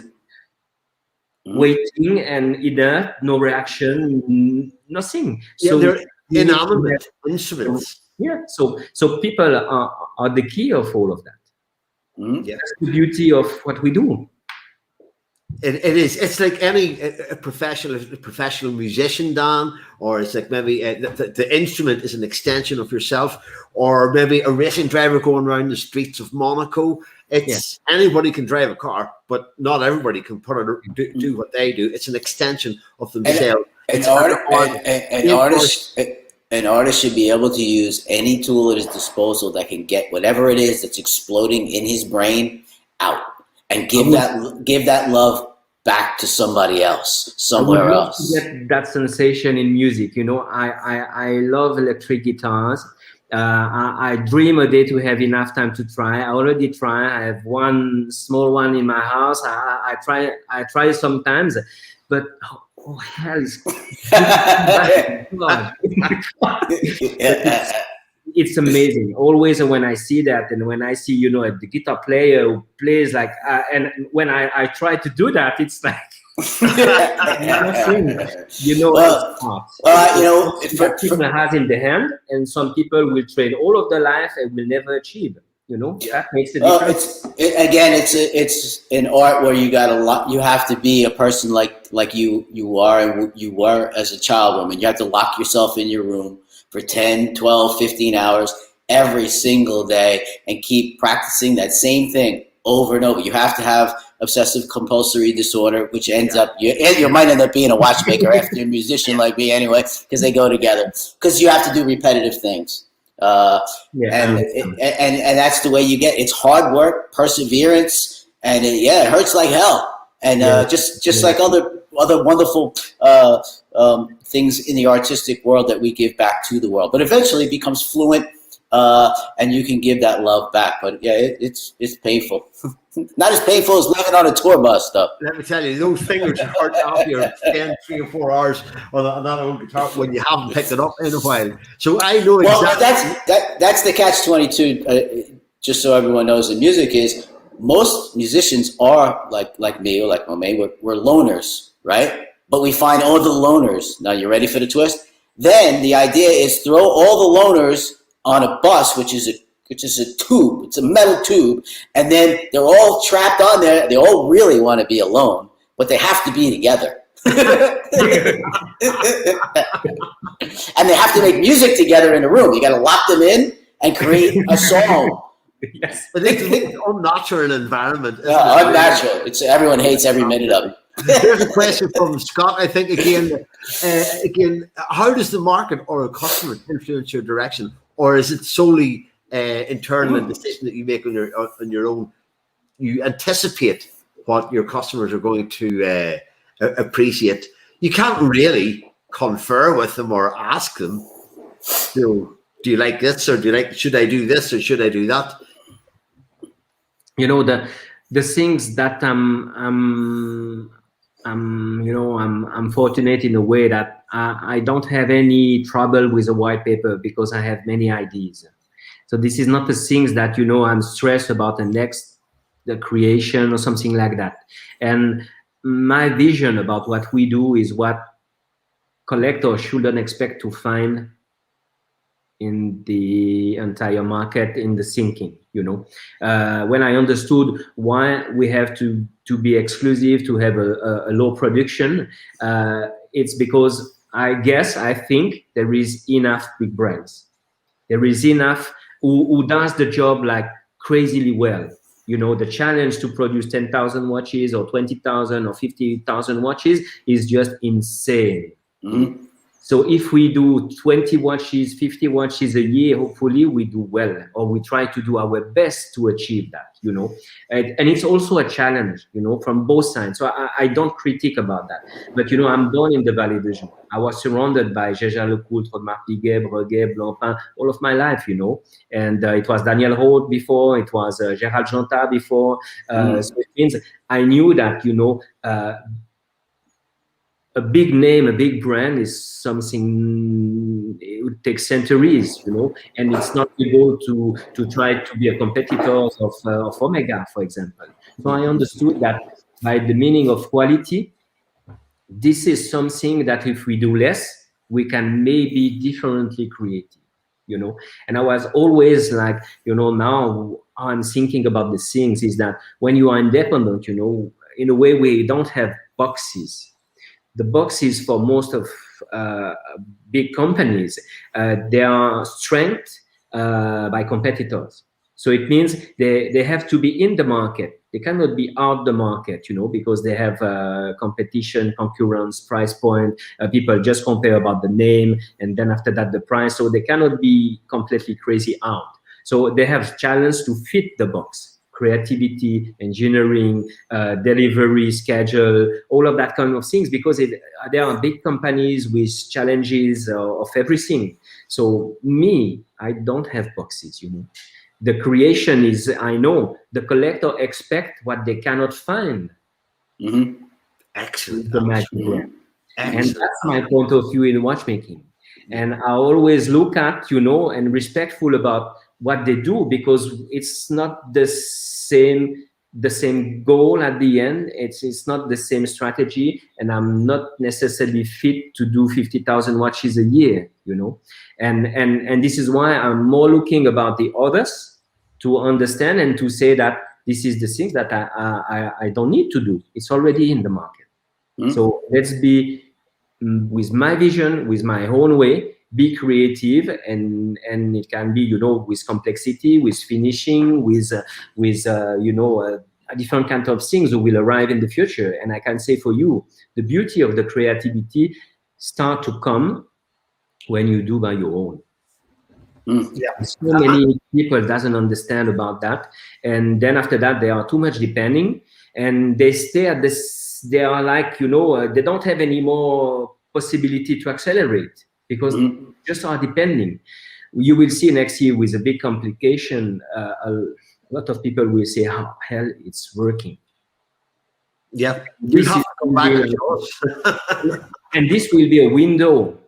Speaker 3: waiting and inert, no reaction, nothing. So
Speaker 1: they're inanimate instruments.
Speaker 3: So people are the key of all of that. That's the beauty of what we do.
Speaker 1: It is. It's like any a professional musician, Dan, or it's like maybe the instrument is an extension of yourself, or maybe a racing driver going around the streets of Monaco. It's anybody can drive a car, but not everybody can do what they do. It's an extension of themselves.
Speaker 2: An artist should be able to use any tool at his disposal that can get whatever it is that's exploding in his brain out, and give that love back to somebody else, somewhere else.
Speaker 3: To get that sensation in music, I love electric guitars. I dream a day to have enough time to try. I already try. I have one small one in my house. I try sometimes, but oh hell, it's amazing. Always when I see that, and when I see the guitar player who plays like, and when I try to do that, it's like nothing. People has in the hand, and some people will train all of their life and will never achieve. That makes a difference.
Speaker 2: It's an art where you have to be a person like you are and you were as a child woman. You have to lock yourself in your room for 10, 12, 15 hours every single day and keep practicing that same thing over and over. You have to have obsessive compulsory disorder, which ends up, you might end up being a watchmaker after a musician like me anyway, because they go together. Because you have to do repetitive things. And that's the way you get. It's hard work, perseverance, and it hurts like hell. And just like other wonderful things in the artistic world that we give back to the world, but eventually it becomes fluent, and you can give that love back. But it's painful. Not as painful as living on a tour bus, though.
Speaker 1: Let me tell you, those fingers are hurt after you're 3 or 4 hours on that old guitar when you haven't picked it up in a while. So I know exactly.
Speaker 2: Well, that's the catch-22. Just so everyone knows, in music is most musicians are like me or like Romain. We're loners, right? But we find all the loners. Now, you ready for the twist? Then the idea is throw all the loners on a bus, which is a tube. It's a metal tube, and then they're all trapped on there. They all really want to be alone, but they have to be together. And they have to make music together in a room. You got to lock them in and create a song.
Speaker 1: Yes, but it's an unnatural environment.
Speaker 2: Unnatural. Everyone hates every minute of it.
Speaker 1: Here's a question from Scott. I think again, how does the market or a customer influence your direction, or is it solely internal decision that you make on your own? You anticipate what your customers are going to appreciate. You can't really confer with them or ask them, do you like this, or should I do this or should I do that?
Speaker 3: You know, the things that I'm fortunate in a way that I don't have any trouble with a white paper because I have many ideas. So this is not the things that, I'm stressed about the creation or something like that. And my vision about what we do is what collectors shouldn't expect to find in the entire market, in the thinking, When I understood why we have to be exclusive, to have a low production, it's because I think there is enough big brands. There is enough who does the job like crazily well. The challenge to produce 10,000 watches or 20,000 or 50,000 watches is just insane.
Speaker 2: Mm-hmm.
Speaker 3: So if we do 20 watches, 50 watches a year, hopefully we do well, or we try to do our best to achieve that, And it's also a challenge, from both sides. So I don't critique about that. But, I'm born in the Valle de Joux. I was surrounded by Gégère Lecoultre, Audemars Piguet, Breguet, Blancpain, all of my life, And it was Daniel Haute before, it was Gérald Jantat before. So it means I knew that, a big name, a big brand is something, it would take centuries, and it's not able to try to be a competitor of Omega, for example. So I understood that by the meaning of quality, this is something that if we do less, we can maybe differently creative, And I was always like, now I'm thinking about the things is that when you are independent, in a way we don't have boxes. The boxes for most of big companies, they are strengthened by competitors. So it means they have to be in the market. They cannot be out the market, because they have competition, concurrence, price point. People just compare about the name and then after that the price. So they cannot be completely crazy out. So they have challenge to fit the box. Creativity, engineering, delivery schedule, all of that kind of things, because there are big companies with challenges of everything. So I don't have boxes, The creation is, I know, the collector expect what they cannot find.
Speaker 2: Mm-hmm.
Speaker 1: Excellent.
Speaker 3: The magic brand. And that's my point of view in watchmaking. And I always look at, and respectful about what they do, because it's not the same goal at the end. It's not the same strategy, and I'm not necessarily fit to do 50,000 watches a year, And this is why I'm more looking about the others to understand and to say that this is the thing that I don't need to do. It's already in the market. Mm-hmm. So let's be with my vision, with my own way. Be creative, and it can be, with complexity, with finishing, with different kind of things will arrive in the future. And I can say for you, the beauty of the creativity start to come when you do by your own.
Speaker 1: Yeah.
Speaker 3: So many people doesn't understand about that, and then after that they are too much depending, and they stay at this. They are like, you know, they don't have any more possibility to accelerate because they just are depending. You will see next year with a big complication. A lot of people will say, "How hell it's working?"
Speaker 1: Yeah, you have to come back
Speaker 3: and this will be a window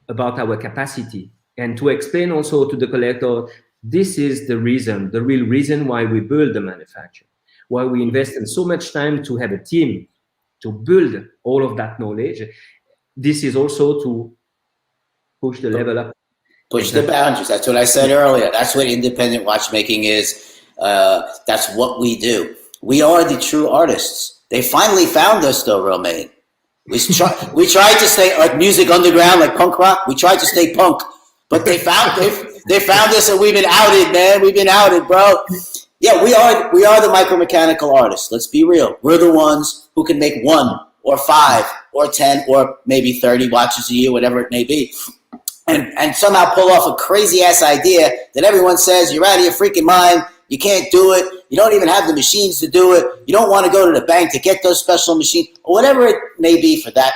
Speaker 3: about our capacity. And to explain also to the collector, this is the reason, the real reason why we build the manufacturer, why we invest in so much time to have a team to build all of that knowledge. This is also to push the level up.
Speaker 2: Push the boundaries. That's what I said earlier. That's what independent watchmaking is. That's what we do. We are the true artists. They finally found us though, Romain. We tried to stay like music underground, like punk rock. We tried to stay punk. But they found us, and we've been outed, man. We've been outed, bro. Yeah, we are the micromechanical artists. Let's be real. We're the ones who can make 1 or 5 or 10 or maybe 30 watches a year, whatever it may be, and somehow pull off a crazy ass idea that everyone says you're out of your freaking mind. You can't do it. You don't even have the machines to do it. You don't want to go to the bank to get those special machines, or whatever it may be for that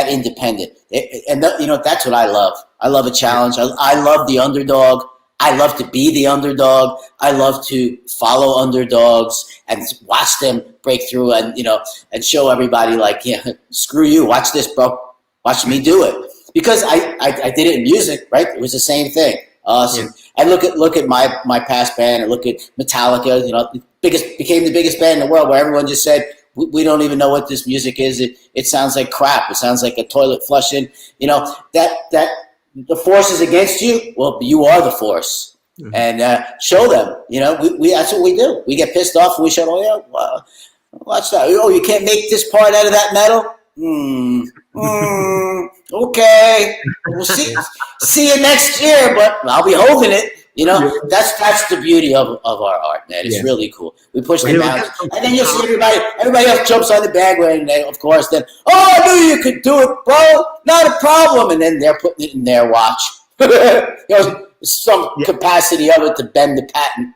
Speaker 2: independent. You know, that's what I love. I love a challenge. I love the underdog. I love to be the underdog. I love to follow underdogs and watch them break through and, you know, and show everybody like, yeah, screw you. Watch this, bro. Watch me do it. Because I did it in music, right? It was the same thing. So I look at my past band and look at Metallica, you know, became the biggest band in the world, where everyone just said, we don't even know what this music is. It sounds like crap. It sounds like a toilet flushing. You know, that the force is against you. Well, you are the force. And show them. You know, we that's what we do. We get pissed off and we show, oh yeah, well, watch that. Oh, you can't make this part out of that metal? Okay. We'll see you next year, but I'll be holding it. You know, that's the beauty of our art, man. It's really cool. We push them out, and then you'll see everybody else jumps on the bandwagon, and of course, then, oh, I knew you could do it, bro. Not a problem. And then they're putting it in their watch. You know, some capacity of it to bend the patent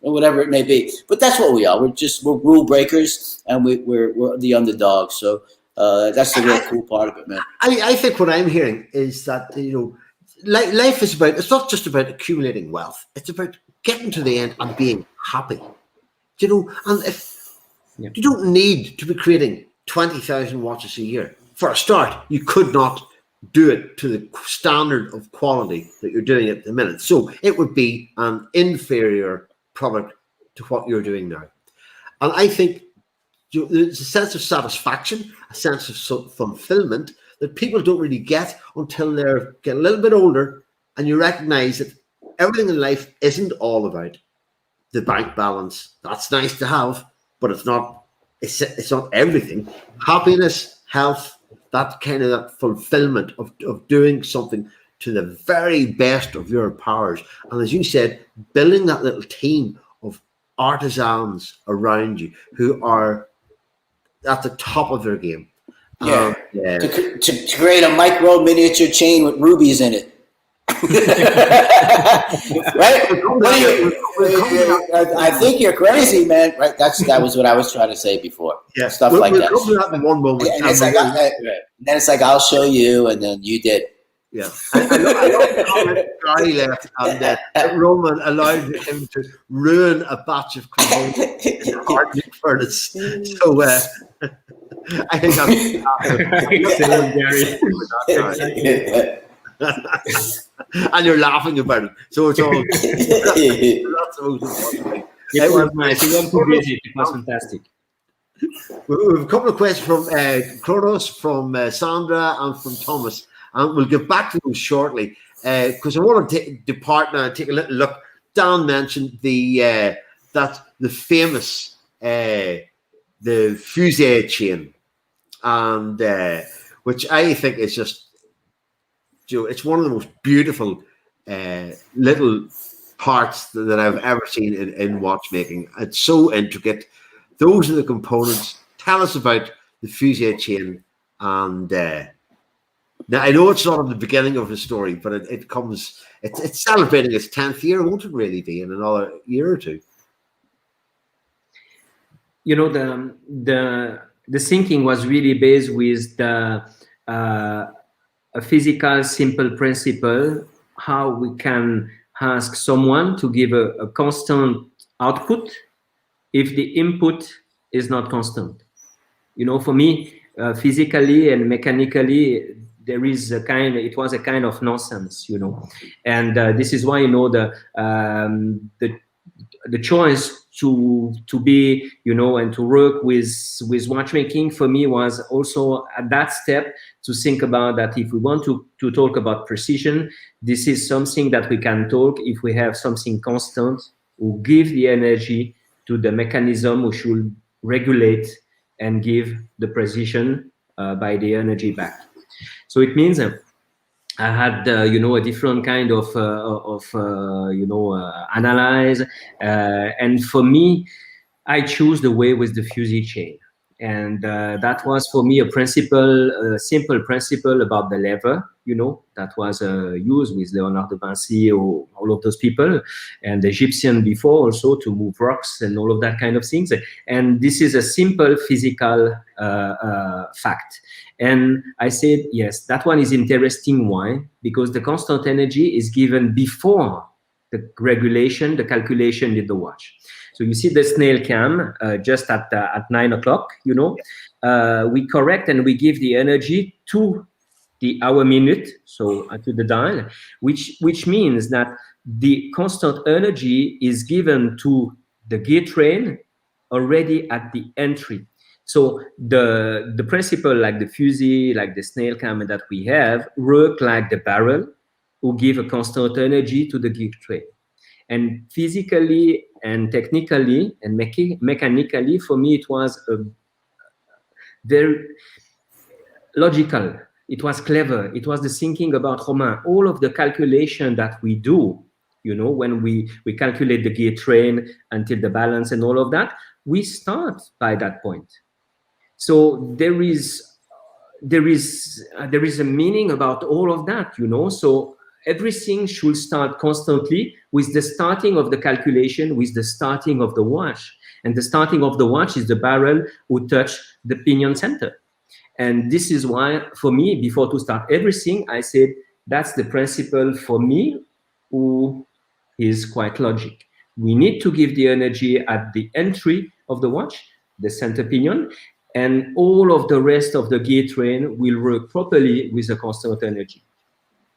Speaker 2: or whatever it may be. But that's what we are. We're rule breakers, and we're the underdogs. So that's the real cool part of it, man.
Speaker 1: I think what I'm hearing is that, you know, life is about, it's not just about accumulating wealth. It's about getting to the end and being happy. You know, and if you don't need to be creating 20,000 watches a year. For a start, you could not do it to the standard of quality that you're doing at the minute. So it would be an inferior product to what you're doing now. And I think there's a sense of satisfaction, a sense of fulfillment that people don't really get until they're getting a little bit older, and you recognize that everything in life isn't all about the bank balance. That's nice to have, but it's not everything. Happiness, health, that kind of that fulfillment of doing something to the very best of your powers. And as you said, building that little team of artisans around you who are at the top of their game.
Speaker 2: Yeah. To create a micro miniature chain with rubies in it. Right? I think you're crazy, man. Right? That was what I was trying to say before.
Speaker 1: Yeah.
Speaker 2: Stuff like that.
Speaker 1: We'll come to that in one moment.
Speaker 2: And then it's like, I'll show you, and then you did.
Speaker 1: Yeah. I love the comment Gary left, and Roman allowed him to ruin a batch of components in the hardening furnace. So I think Gary. And you're laughing about it, so it's all. That's the most important thing.
Speaker 3: It was nice. It was too busy. It was fantastic.
Speaker 1: We have a couple of questions from Kronos, from Sandra, and from Thomas, and we'll get back to them shortly because I want to depart now and take a little look. Dan mentioned the famous the Fusée chain, and which I think is just. It's one of the most beautiful little parts that I've ever seen in watchmaking. It's so intricate. Those are the components. Tell us about the fusee chain. And now I know it's not at the beginning of the story, but it's celebrating its 10th year, won't it really be, in another year or two?
Speaker 3: You know, the thinking was really based with a physical simple principle, how we can ask someone to give a constant output if the input is not constant. You know, for me, physically and mechanically, it was a kind of nonsense, you know. And this is why, you know, the choice to be, you know, and to work with watchmaking for me was also at that step to think about that if we want to talk about precision, this is something that we can talk if we have something constant who give the energy to the mechanism who should regulate and give the precision by the energy back. So it means I had, you know, a different kind of you know, analyze. And for me, I choose the way with the fusee chain. And that was for me a simple principle about the lever, you know, that was used with Leonardo da Vinci or all of those people, and the Egyptian before also to move rocks and all of that kind of things. And this is a simple physical fact. And I said, yes, that one is interesting. Why? Because the constant energy is given before the regulation, the calculation in the watch. So you see the snail cam just at 9 o'clock, you know, we correct and we give the energy to the hour minute, so to the dial, which means that the constant energy is given to the gear train already at the entry. So the principle, like the fusee, like the snail cam that we have, work like the barrel who give a constant energy to the gear train. And physically and technically and mechanically, for me, it was very logical. It was clever. It was the thinking about Romain. All of the calculation that we do, you know, when we calculate the gear train until the balance and all of that, we start by that point. So there is a meaning about all of that, you know. So everything should start constantly with the starting of the calculation, with the starting of the watch. And the starting of the watch is the barrel who touch the pinion center. And this is why, for me, before to start everything, I said, that's the principle for me, who is quite logic. We need to give the energy at the entry of the watch, the center pinion, and all of the rest of the gear train will work properly with a constant energy.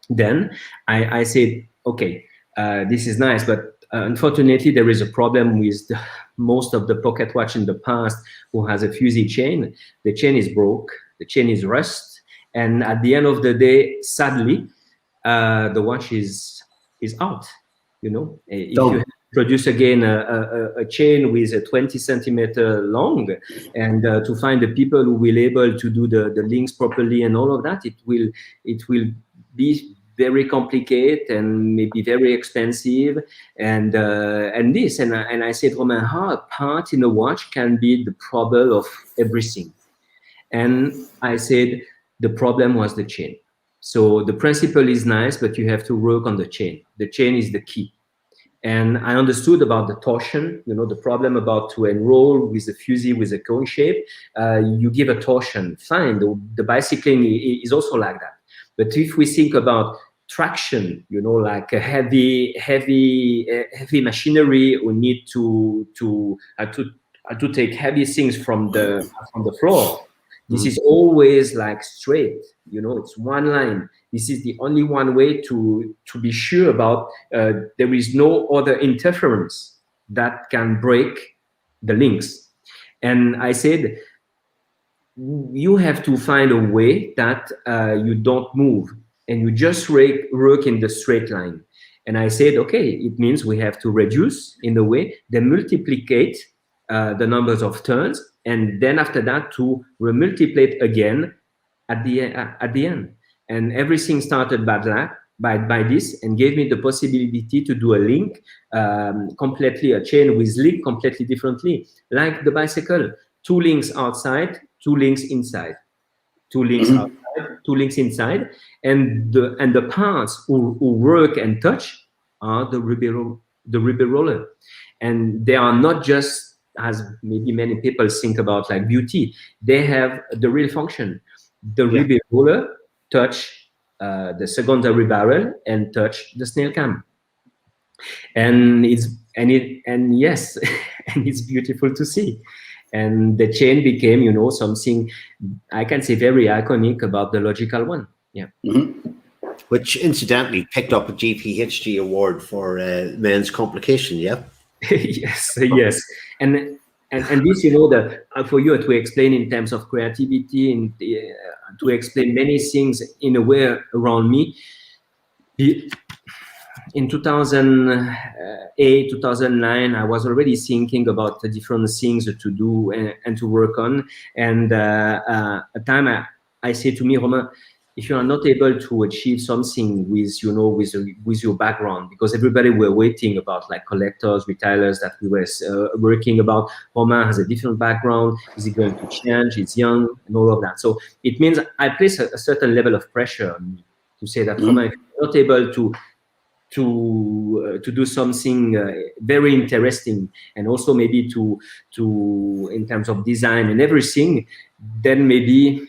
Speaker 3: Then I said, okay, this is nice, but unfortunately there is a problem with most of the pocket watch in the past who has a fusee chain. The chain is broke, the chain is rust, and at the end of the day, sadly, the watch is out. You know, if you produce again a chain with a 20 centimeter long, and to find the people who will able to do the links properly and all of that, it will be very complicated and maybe very expensive, and I said, Romain, how a part in a watch can be the problem of everything? And I said the problem was the chain. So the principle is nice, but you have to work on the chain. The chain is the key. And I understood about the torsion, you know, the problem about to enroll with the fusee with a cone shape. You give a torsion, fine. The bicycling is also like that. But if we think about traction, you know, like a heavy machinery, we need to take heavy things from the floor. This is always like straight, you know, it's one line. This is the only one way to be sure about there is no other interference that can break the links. And I said, you have to find a way that you don't move and you just work in the straight line. And I said, okay, it means we have to reduce in the way, then multiplicate the numbers of turns, and then after that to remultiplicate again at the end. And everything started by by this, and gave me the possibility to do a link, completely a chain with link completely differently, like the bicycle, 2 links outside, 2 links inside, 2 links outside, 2 links inside, and the parts who work and touch are the ruby roller, and they are not just, as maybe many people think about, like beauty. They have the real function. The ruby roller touch the secondary barrel and touch the snail cam, and yes, and it's beautiful to see. And the chain became, you know, something I can say very iconic about the logical one. Yeah.
Speaker 1: Which incidentally picked up a GPHG award for men's complication. Yeah.
Speaker 3: Yes, yes, and this, you know, for you to explain in terms of creativity and to explain many things in a way around me. In 2008, 2009, I was already thinking about the different things to do and to work on. And a time I say to me, Romain, if you are not able to achieve something with, you know, with your background, because everybody were waiting about, like, collectors, retailers that we were working about. Romain has a different background. Is he going to change? He's young and all of that. So it means I place a certain level of pressure on me to say that, Romain, if you're not able to do something very interesting, and also maybe to in terms of design and everything, then maybe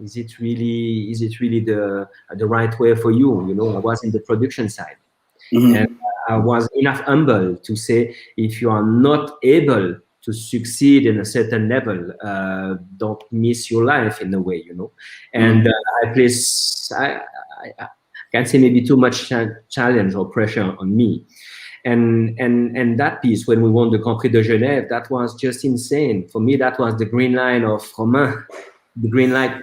Speaker 3: is it really the right way for you? You know, I was in the production side, and I was enough humble to say, if you are not able to succeed in a certain level, don't miss your life in a way, you know. And I can't say maybe too much challenge or pressure on me. And that piece, when we won the Grand Prix de Genève, that was just insane. For me, that was the green line of Romain. The green light,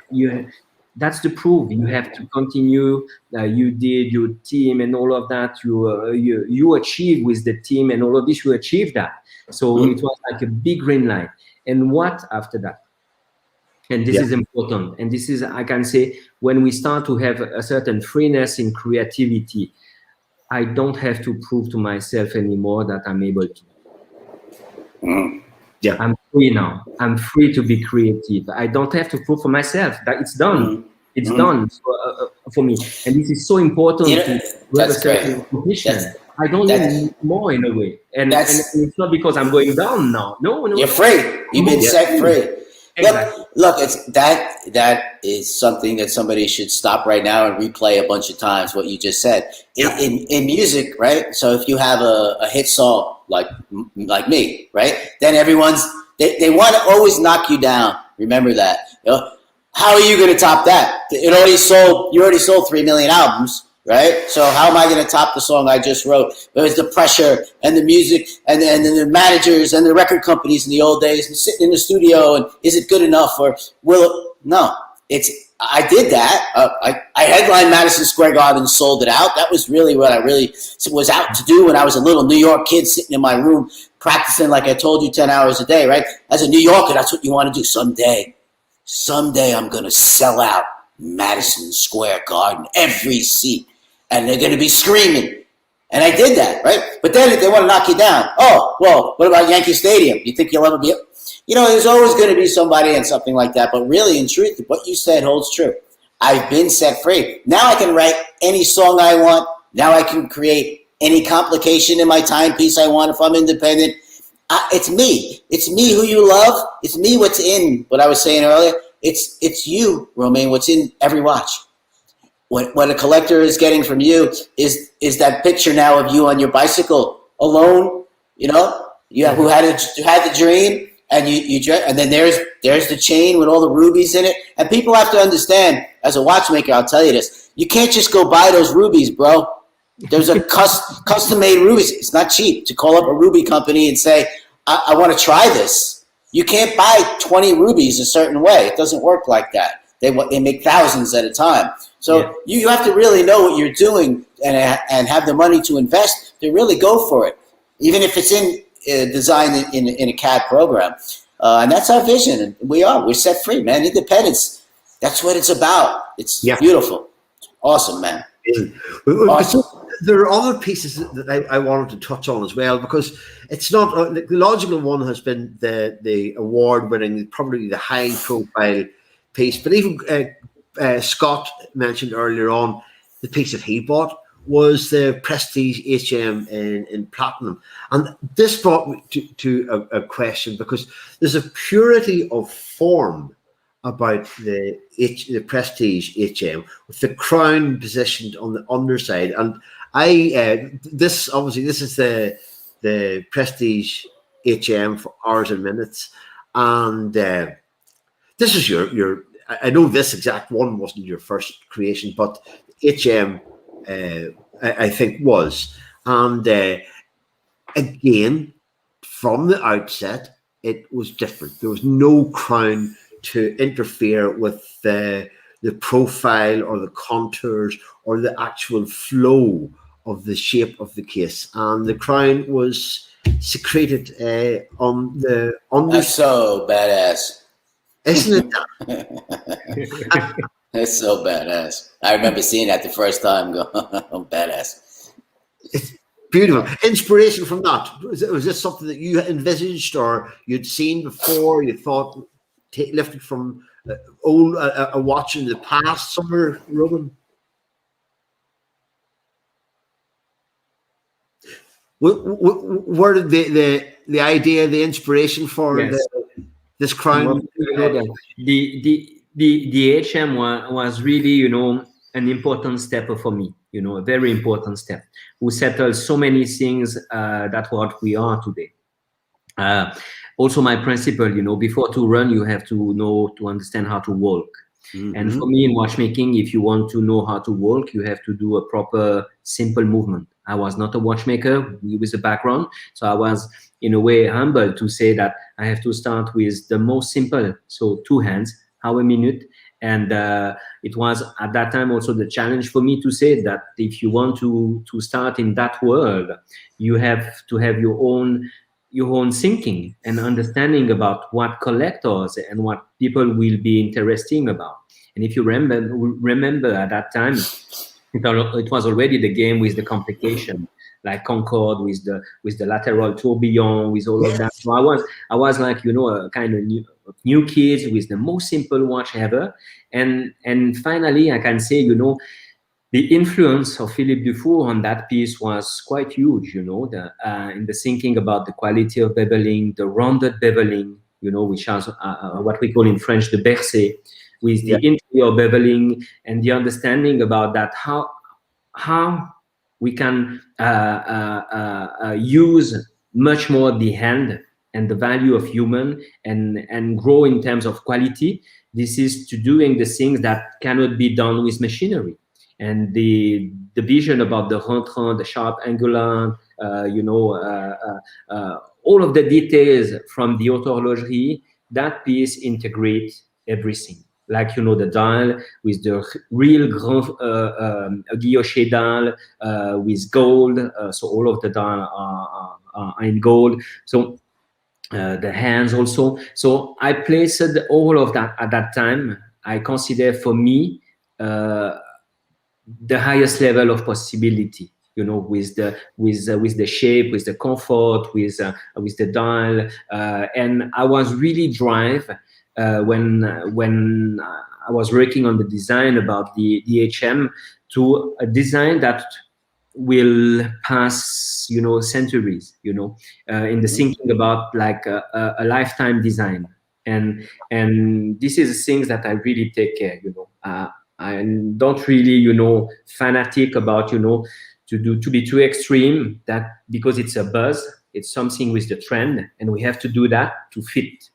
Speaker 3: that's the proof. You have to continue. You did your team and all of that. You achieved with the team and all of this, you achieved that. So it was like a big green light. And what after that? And this is important. And this is, I can say, when we start to have a certain freeness in creativity, I don't have to prove to myself anymore that I'm able to.
Speaker 1: Yeah.
Speaker 3: I'm free now. I'm free to be creative. I don't have to prove for myself that it's done. It's done for me. And this is so important to have a certain recognition. I don't need more in a way. And it's not because I'm going down now. No.
Speaker 2: You're free. You've been set free.
Speaker 3: Exactly.
Speaker 2: Look, it's that is something that somebody should stop right now and replay a bunch of times, what you just said. In music, right? So if you have a hit song like me, right? Then they want to always knock you down. Remember that. You know? How are you going to top that? You already sold 3 million albums, right? So how am I going to top the song I just wrote? It was the pressure and the music and the managers and the record companies in the old days and sitting in the studio and is it good enough or will it? No, I did that. I headlined Madison Square Garden and sold it out. That was really what I really was out to do when I was a little New York kid sitting in my room practicing, like I told you, 10 hours a day, right? As a New Yorker, that's what you want to do. Someday I'm going to sell out Madison Square Garden, every seat, and they're going to be screaming. And I did that, right? But then if they want to knock you down, oh, well, what about Yankee Stadium? You think you'll ever be? You know, there's always going to be somebody and something like that. But really, in truth, what you said holds true. I've been set free. Now I can write any song I want. Now I can create any complication in my timepiece I want if I'm independent. It's me. It's me who you love. It's me what's in what I was saying earlier. It's you, Romain, what's in every watch. What a collector is getting from you is that picture now of you on your bicycle alone, you know, who had the dream, and and then there's the chain with all the rubies in it. And people have to understand, as a watchmaker, I'll tell you this, you can't just go buy those rubies, bro. There's a custom-made rubies. It's not cheap to call up a ruby company and say, I want to try this. You can't buy 20 rubies a certain way. It doesn't work like that. They make thousands at a time. So you have to really know what you're doing and have the money to invest to really go for it, even if it's in design in a CAD program. And that's our vision. And we're set free, man. Independence. That's what it's about. It's beautiful. Awesome, man.
Speaker 1: Awesome. There are other pieces that I wanted to touch on as well, because it's not the logical one has been the award-winning, probably the high-profile piece. But even Scott mentioned earlier on, the piece that he bought was the Prestige HM in platinum, and this brought me to a question, because there's a purity of form about the Prestige HM with the crown positioned on the underside. And this is the Prestige HM for hours and minutes, and this is your I know this exact one wasn't your first creation, but HM I think was. And again, from the outset, it was different. There was no crown to interfere with the profile or the contours or the actual flow of the shape of the case, and the crown was secreted on the under.
Speaker 2: That's so badass,
Speaker 1: isn't it?
Speaker 2: That's so badass. I remember seeing that the first time. Go, oh, badass.
Speaker 1: It's beautiful. Inspiration from that. Was this something that you envisaged or you'd seen before? You thought lifted from a watch in the past somewhere, Roman? Where did the idea, the inspiration for this crown?
Speaker 3: The HM was really, an important step for me, a very important step. We settled so many things that what we are today. Also, my principle, before to run, you have to understand how to walk. Mm-hmm. And for me in watchmaking, if you want to know how to walk, you have to do a proper, simple movement. I was not a watchmaker with a background, so I was in a way humble to say that I have to start with the most simple, so 2 hands, how a minute. And it was at that time also the challenge for me to say that if you want to start in that world, you have to have your own thinking and understanding about what collectors and what people will be interesting about. And if you remember at that time, it was already the game with the complication, like Concorde with the lateral tourbillon, with all of that. So I was like, a kind of new kid with the most simple watch ever. And finally, I can say, the influence of Philippe Dufour on that piece was quite huge, in the thinking about the quality of beveling, the rounded beveling, which has what we call in French the bercé, with the interior beveling and the understanding about that, how we can use much more the hand and the value of human and grow in terms of quality. This is to doing the things that cannot be done with machinery. And the vision about the rentrant, the sharp angular, all of the details from the haute horlogerie, that piece integrates everything. Like, the dial with the real grand guilloché dial with gold. So all of the dial are in gold. So the hands also. So I placed all of that at that time. I consider for me, the highest level of possibility, with the shape, with the comfort, with the dial, and I was really drive when I was working on the design about the HM to a design that will pass, centuries, in the thinking about like a lifetime design, and this is things that I really take care, I don't really, fanatic about, to be too extreme, that because it's a buzz, it's something with the trend, and we have to do that to fit,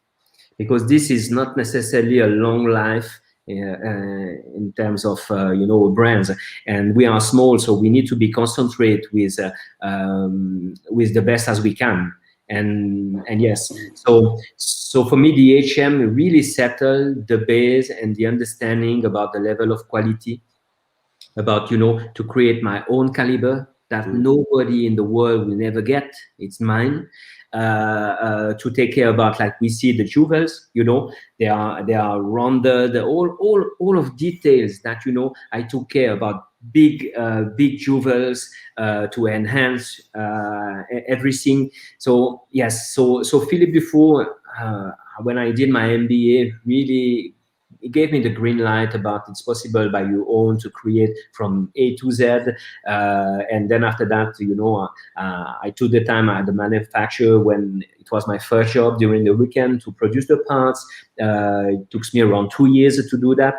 Speaker 3: because this is not necessarily a long life in terms of, brands, and we are small, so we need to be concentrate with the best as we can. And yes, so for me, the HM really settled the base and the understanding about the level of quality, about, to create my own caliber that nobody in the world will never get. It's mine. to take care about, like we see the jewels, you know, they are rounded, all of details that, you know, I took care about big jewels to enhance everything. So yes, so Philippe Dufour, when I did my MBA, really it gave me the green light about it's possible by your own to create from A to Z. And then after that, you know, I took the time at the manufacturer when it was my first job during the weekend to produce the parts. It took me around 2 years to do that.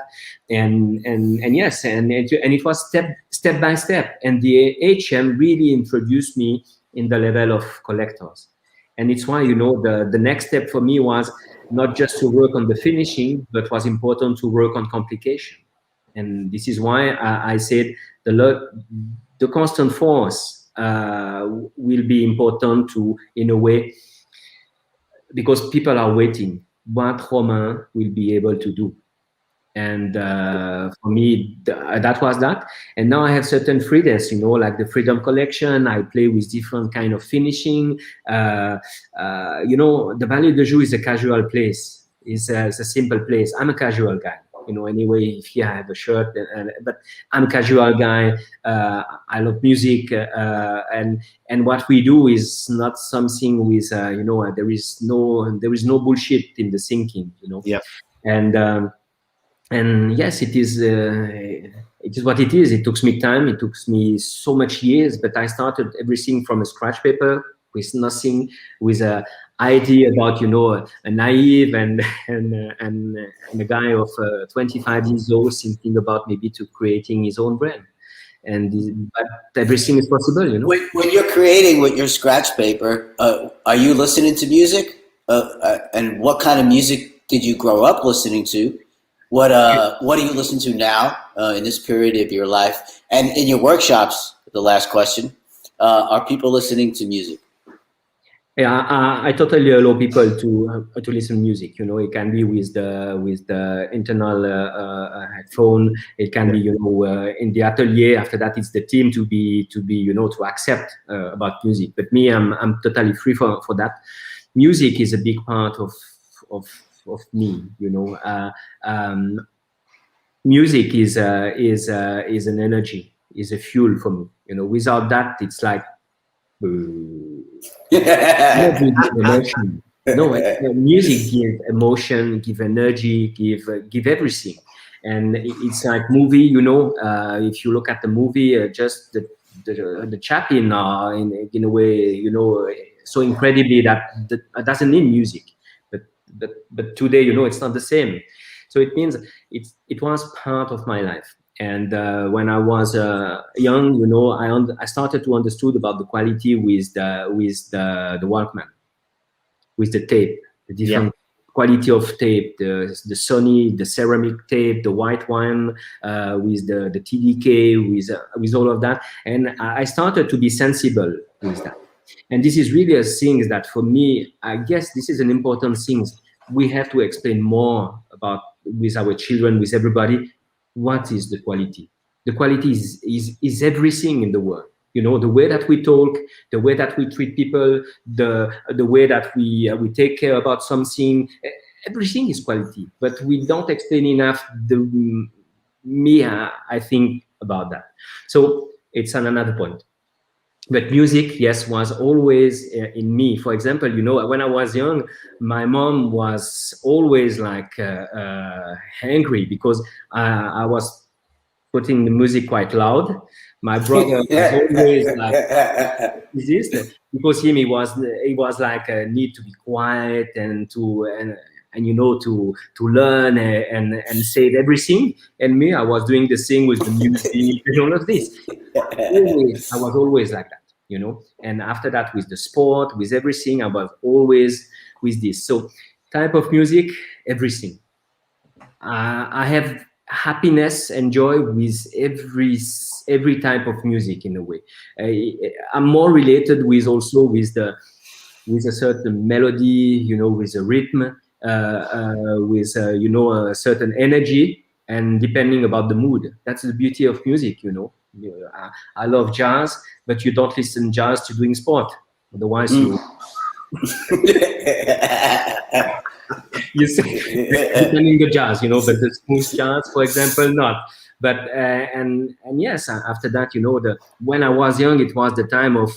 Speaker 3: And yes, and it was step by step. And the HM really introduced me in the level of collectors. And it's why, you know, the next step for me was not just to work on the finishing, but was important to work on complication. And this is why I said the constant force will be important to, in a way, because people are waiting what Romain will be able to do. And for me, that was that. And now I have certain freedoms, you know, like the Freedom Collection. I play with different kind of finishing. You know, the Valle de Joux is a casual place. It's a simple place. I'm a casual guy, you know. Anyway, if here I have a shirt, but I'm a casual guy. I love music, and what we do is not something with, you know, there is no bullshit in the thinking, you know.
Speaker 1: Yeah.
Speaker 3: And yes, it is what it is. It took me time. It took me so much years, but I started everything from a scratch paper with nothing, with a idea about, you know, a naive and a guy of 25 years old thinking about maybe to creating his own brand. But everything is possible, you know.
Speaker 2: When you're creating with your scratch paper, are you listening to music? And what kind of music did you grow up listening to? What do you listen to now in this period of your life? And in your workshops, the last question, are people listening to music?
Speaker 3: Yeah, I totally allow people to listen to music. You know, it can be with the internal headphone. It can be, you know, in the atelier. After that, it's the team to be you know, to accept about music. But me, I'm totally free for that. Music is a big part of me, you know. Music is an energy, is a fuel for me, you know. Without that, it's like emotion. No, music gives emotion, give energy, give everything. And it's like movie, you know. If you look at the movie, just the Chaplin in a way, you know, so incredibly that doesn't need music. But today, you know, it's not the same. So it means it was part of my life. And when I was young, you know, I started to understood about the quality with the Walkman, with the tape, the different quality of tape, the Sony, the ceramic tape, the white one, with the TDK, with all of that. And I started to be sensible with that. And this is really a thing that for me, I guess this is an important thing. We have to explain more about with our children, with everybody, what is the quality. The quality is everything in the world. You know, the way that we talk, the way that we treat people, the way that we take care about something, everything is quality. But we don't explain enough I think about that. So it's another point. But music, yes, was always in me. For example, you know, when I was young, my mom was always like angry because I was putting the music quite loud. My brother was always like, "Is this?" Because he was like a need to be quiet and you know, to learn and save everything. And me, I was doing the thing with the music and all of this. I was always like that, you know. And after that, with the sport, with everything, I was always with this. So type of music, everything. I have happiness and joy with every type of music in a way. I'm more related with a certain melody, you know, with a rhythm, with you know, a certain energy, and depending about the mood. That's the beauty of music, you know. I love jazz, but you don't listen jazz to doing sport. Otherwise, You see, depending the jazz, you know, but the smooth jazz, for example, not. But and yes, after that, you know, when I was young, it was the time of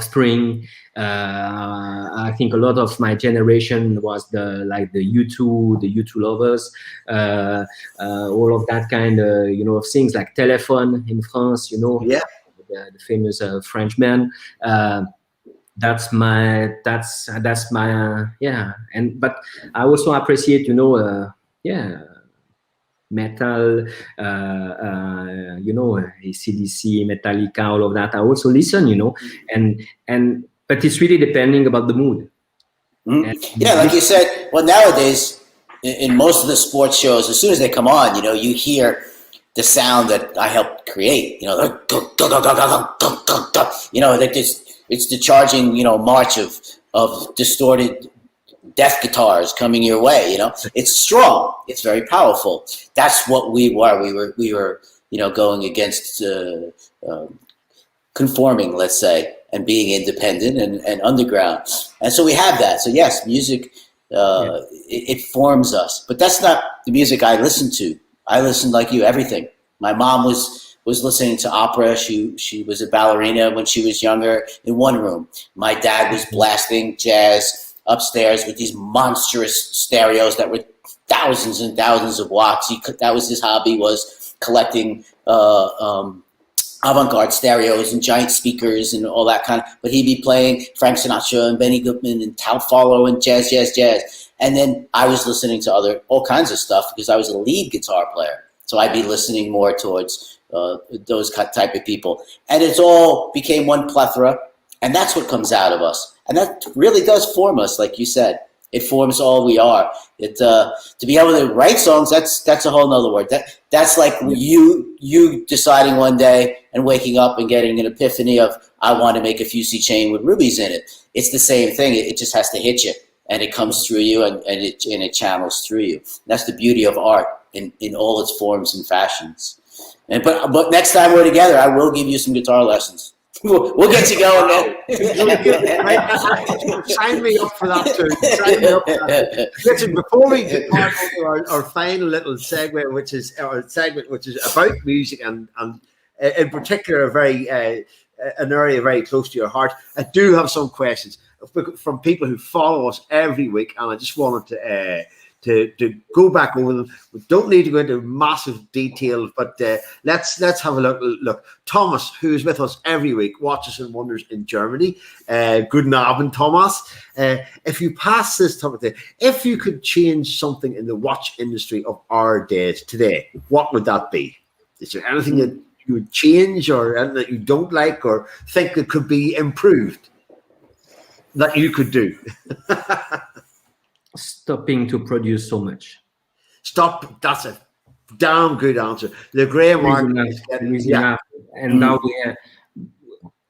Speaker 3: spring. I think a lot of my generation was the U2 lovers, all of that kind of, you know, of things like Telephone in France, you know,
Speaker 1: Yeah.
Speaker 3: the famous Frenchman. That's my yeah. And but I also appreciate, you know, metal, you know, AC/DC, Metallica, all of that. I also listen, you know, and but it's really depending about the mood.
Speaker 2: Yeah, like you said, well, nowadays, in most of the sports shows, as soon as they come on, you know, you hear the sound that I helped create, you know, you know, that it's the charging, you know, march of distorted death guitars coming your way. You know, it's strong, it's very powerful. That's what we were. We were, you know, going against conforming, let's say, and being independent and underground. And so we have that. So yes, music, it forms us. But that's not the music I listen to. I listen like you, everything. My mom was listening to opera. She was a ballerina when she was younger in one room. My dad was blasting jazz upstairs with these monstrous stereos that were thousands and thousands of watts. That was his hobby, was collecting avant-garde stereos and giant speakers and all that kind of, but he'd be playing Frank Sinatra and Benny Goodman and Tal Farlow and jazz. And then I was listening to all kinds of stuff because I was a lead guitar player. So I'd be listening more towards those type of people. And it's all became one plethora. And that's what comes out of us. And that really does form us, like you said. It forms all we are. To be able to write songs, that's a whole nother word. That's like you deciding one day and waking up and getting an epiphany of, I want to make a Fusi chain with rubies in it. It's the same thing. It just has to hit you, and it comes through you, and it channels through you. That's the beauty of art in all its forms and fashions. But next time we're together, I will give you some guitar lessons. We'll get you going,
Speaker 1: man. Sign me up for that too. Sign me up for that. Listen, before we depart into our final little segue, which is our segment, which is about music and in particular an area very close to your heart, I do have some questions from people who follow us every week, and I just wanted to go back over them. We don't need to go into massive detail, but let's have a look. Thomas, who is with us every week, watches and wonders in Germany. Guten Abend, Thomas. If you pass this topic, if you could change something in the watch industry of our days today, what would that be? Is there anything that you would change, or anything that you don't like, or think that could be improved that you could do?
Speaker 3: Stopping to produce so much.
Speaker 1: Stop. That's a damn good answer. The grey market is getting
Speaker 3: enough. And now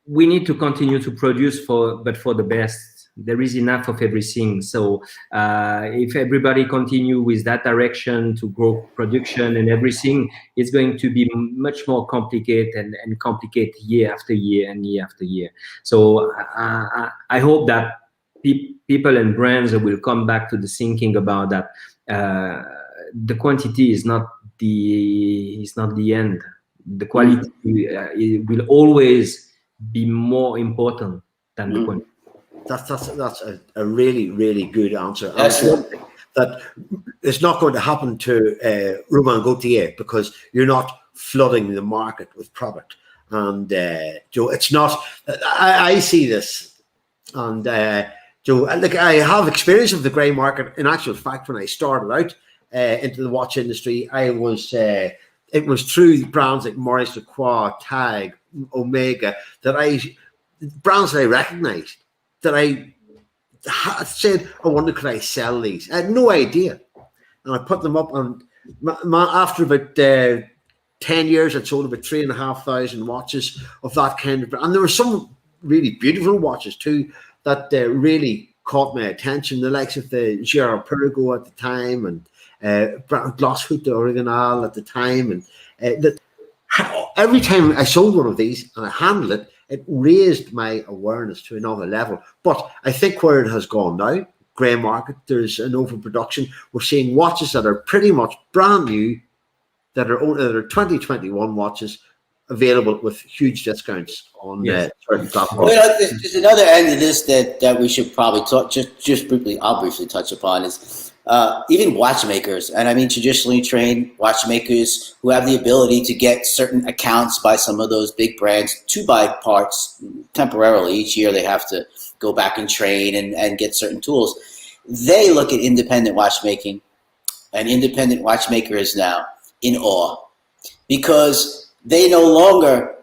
Speaker 3: we need to continue to produce but for the best. There is enough of everything. So if everybody continue with that direction to grow production and everything, it's going to be much more complicated and complicate year after year and year after year. So I hope that people and brands will come back to the thinking about that. The quantity is not the end. The quality will always be more important than the quantity.
Speaker 1: That's a really, really good answer. That it's not going to happen to Romain Gauthier, because you're not flooding the market with product. And Joe, it's not. I see this, and Joe, like, I have experience of the grey market. In actual fact, when I started out into the watch industry, it was through brands like Maurice Lacroix, Tag, Omega, brands that I recognised, that I said, I wonder, could I sell these? I had no idea. And I put them up, and after about 10 years, I'd sold about 3,500 watches of that kind of, and there were some really beautiful watches too that really caught my attention, the likes of the Girard Perregaux at the time, and Glosshut Original at the time, and that every time I sold one of these and I handled it, it raised my awareness to another level. But I think where it has gone now, grey market, there's an overproduction. We're seeing watches that are pretty much brand new, that are 2021 watches, available with huge discounts on certain platforms.
Speaker 2: Well, there's another end of this that we should probably talk, just briefly, I'll briefly touch upon, is even watchmakers, and I mean traditionally trained watchmakers who have the ability to get certain accounts by some of those big brands to buy parts temporarily. Each year they have to go back and train and get certain tools. They look at independent watchmaking, and independent watchmaker is now in awe, because they no longer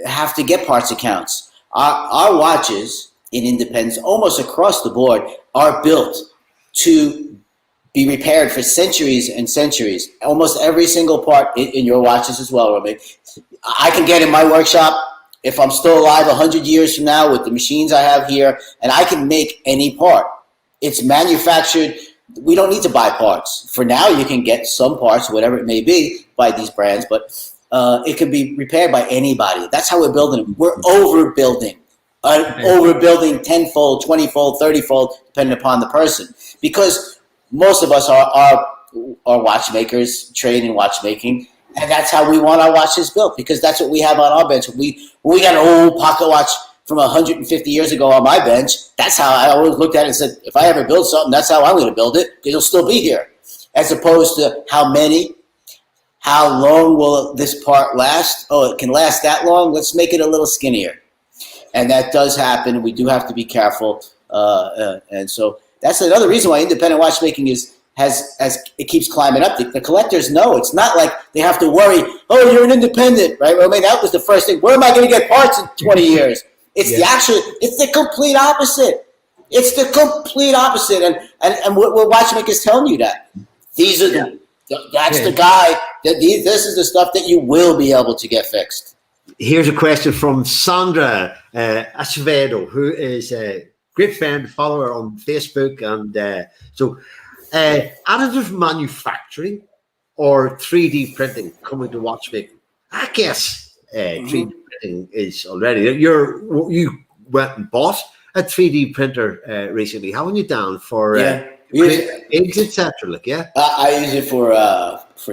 Speaker 2: have to get parts accounts. Our watches in independence, almost across the board, are built to be repaired for centuries and centuries. Almost every single part in your watches as well, Romain, I can get in my workshop if I'm still alive 100 years from now with the machines I have here, and I can make any part. It's manufactured. We don't need to buy parts. For now, you can get some parts, whatever it may be, by these brands, but it can be repaired by anybody. That's how we're building them. We're overbuilding. Overbuilding 10-fold, 20-fold, 30-fold, depending upon the person. Because most of us are watchmakers, trained in watchmaking, and that's how we want our watches built, because that's what we have on our bench. We got an old pocket watch from 150 years ago on my bench. That's how I always looked at it and said, if I ever build something, that's how I'm going to build it, because it'll still be here. As opposed to how long will this part last? Oh, it can last that long? Let's make it a little skinnier. And that does happen. We do have to be careful. And so that's another reason why independent watchmaking it keeps climbing up. The collectors know. It's not like they have to worry, oh, you're an independent, right? Well, I mean, that was the first thing. Where am I going to get parts in 20 years? It's it's the complete opposite. It's the complete opposite. And what watchmakers telling you that. These are the guy, this is the stuff that you will be able to get fixed.
Speaker 1: Here's a question from Sandra Acevedo, who is a great friend, follower on Facebook. And additive manufacturing or 3D printing coming to watchmaking? I guess 3D printing is already. You went and bought a 3D printer recently, haven't you, Dan? For eggs, etc.
Speaker 2: I use it for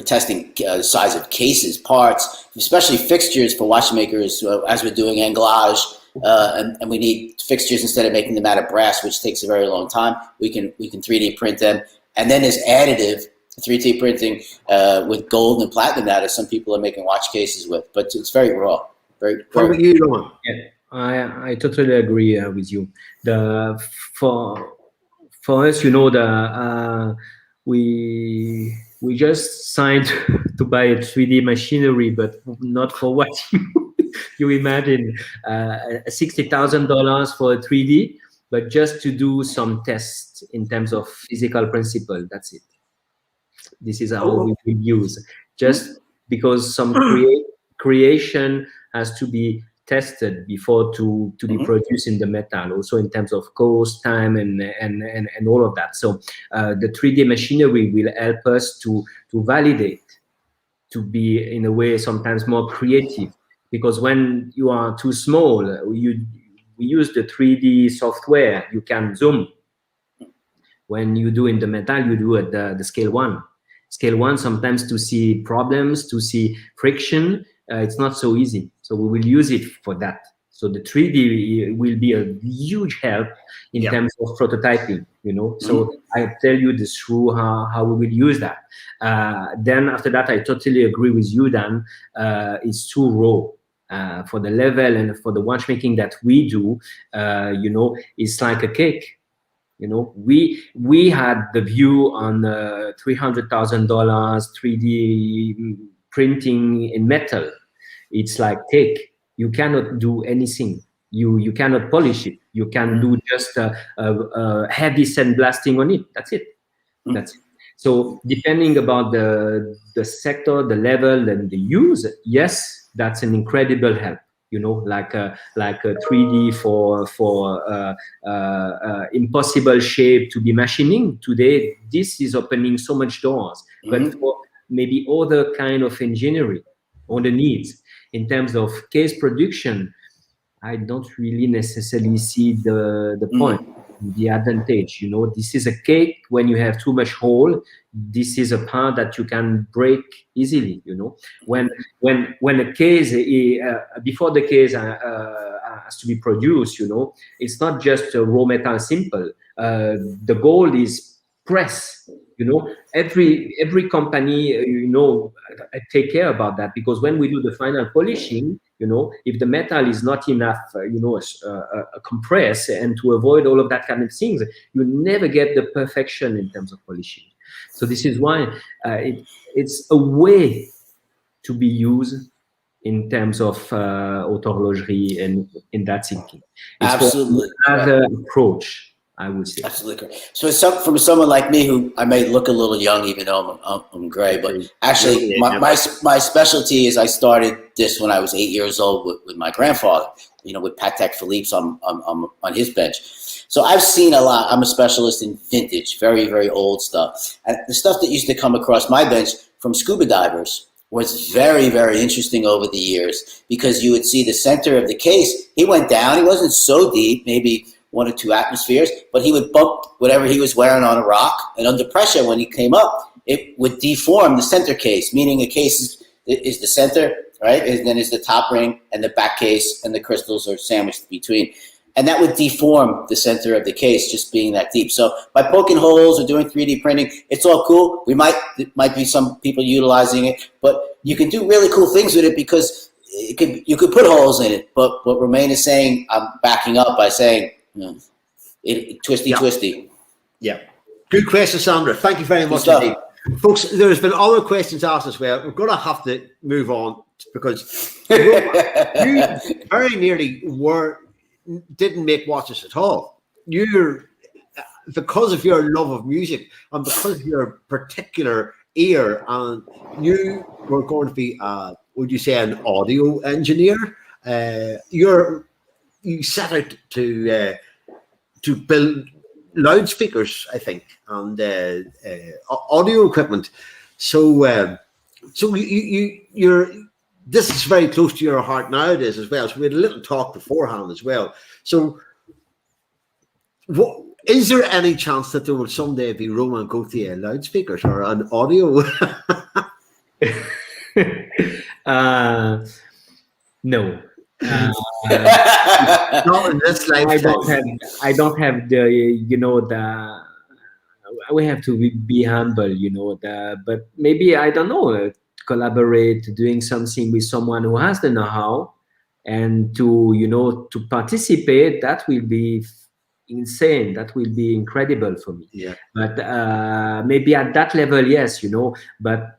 Speaker 2: testing size of cases, parts, especially fixtures for watchmakers, as we're doing anglage, and we need fixtures instead of making them out of brass, which takes a very long time. We can 3D print them, and then there's additive 3D printing with gold and platinum that some people are making watch cases with, but it's very raw. What
Speaker 1: about you, Romain?
Speaker 3: Yeah, I totally agree with you. For us, we just signed to buy a 3D machinery, but not for what you imagine. $60,000 for a 3D, but just to do some tests in terms of physical principle. That's it. This is how we will use. Just because some creation has to be tested before to be produced in the metal, also in terms of cost, time, and all of that. So the 3D machinery will help us to validate, to be in a way sometimes more creative, because when you are too small, we use the 3D software, you can zoom. When you do in the metal, you do at the scale 1. Scale 1, sometimes to see problems, to see friction, it's not so easy. So we will use it for that. So the 3D will be a huge help in terms of prototyping, So I tell you this through how we will use that. Then after that, I totally agree with you, Dan. It's too raw. For the level and for the watchmaking that we do, it's like a cake. We had the view on $300,000 3D printing in metal. It's like cake. You cannot do anything. You cannot polish it. You can do just a heavy sandblasting on it. That's it. That's it. So depending about the sector, the level, and the use, yes, that's an incredible help. Like a 3D for impossible shape to be machining. Today, this is opening so much doors. But for maybe other kind of engineering or the needs, in terms of case production, I don't really necessarily see the point, the advantage. You know, this is a cake. When you have too much hole, this is a part that you can break easily. You know, when a case before the case has to be produced, you know, it's not just a raw metal simple. The gold is press. You know, every company, you know, take care about that, because when we do the final polishing, you know, if the metal is not enough, you know, compress, and to avoid all of that kind of things, you never get the perfection in terms of polishing. So this is why it's a way to be used in terms of haute horlogerie and in that thinking. It's
Speaker 2: absolutely
Speaker 3: another approach, I would say.
Speaker 2: Absolutely correct. So from someone like me, who I may look a little young, even though I'm gray, but actually my specialty is I started this when I was 8 years old with my grandfather, you know, with Patek Philippe's on his bench. So I've seen a lot. I'm a specialist in vintage, very, very old stuff. And the stuff that used to come across my bench from scuba divers was very, very interesting over the years, because you would see the center of the case. He went down. He wasn't so deep, maybe 1 or 2 atmospheres, but he would bump whatever he was wearing on a rock, and under pressure, when he came up, it would deform the center case, meaning a case is the center, right? And then is the top ring, and the back case and the crystals are sandwiched between. And that would deform the center of the case, just being that deep. So by poking holes or doing 3D printing, it's all cool. It might be some people utilizing it, but you can do really cool things with it, because you could put holes in it. But what Romain is saying, I'm backing up by saying, twisty.
Speaker 1: Yeah. Good question, Sandra. Thank you very much indeed. Folks, there's been other questions asked as well. We're going to have to move on, because you very nearly didn't make watches at all. You're, because of your love of music and because of your particular ear, and you were going to be, would you say, an audio engineer? You set out to build loudspeakers, I think, and audio equipment. So you're. This is very close to your heart nowadays as well. So we had a little talk beforehand as well. So, is there any chance that there will someday be Romain Gauthier loudspeakers or an audio?
Speaker 3: No.
Speaker 1: Not in this lifetime.
Speaker 3: I don't have the, you know, the. We have to be humble, you know. But maybe, I don't know, collaborate, doing something with someone who has the know-how, and to participate. That will be insane. That will be incredible for me.
Speaker 1: Yeah.
Speaker 3: But maybe at that level, yes, you know. But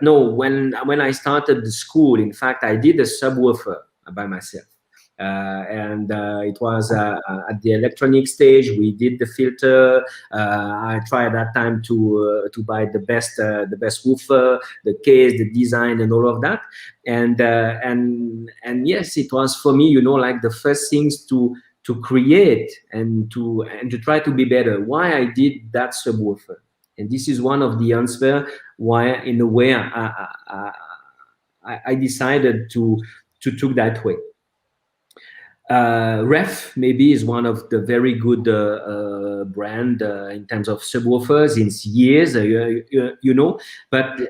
Speaker 3: no. When I started the school, in fact, I did a subwoofer by myself. And it was at the electronic stage. We did the filter. I tried that time to buy the best woofer, the case, the design, and all of that. And yes, it was for me, you know, like the first things to create and to try to be better. Why I did that subwoofer, and this is one of the answers why, in a way, I decided to took that way. Ref maybe is one of the very good brand in terms of subwoofers in years, you know, but